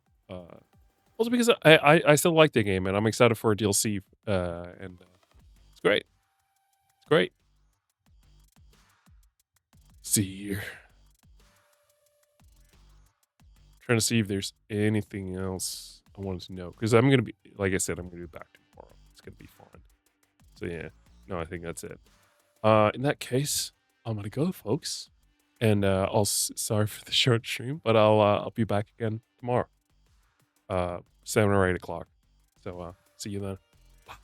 Also because I still like the game and I'm excited for a DLC. And it's great. It's great. See here. Trying to see if there's anything else I wanted to know. Because I'm gonna be like I said, I'm gonna be back tomorrow. It's gonna be fun. So yeah. No, I think that's it. In that case, I'm gonna go, folks. And sorry for the short stream, but I'll be back again tomorrow. 7 or 8 o'clock. So see you then. Bye.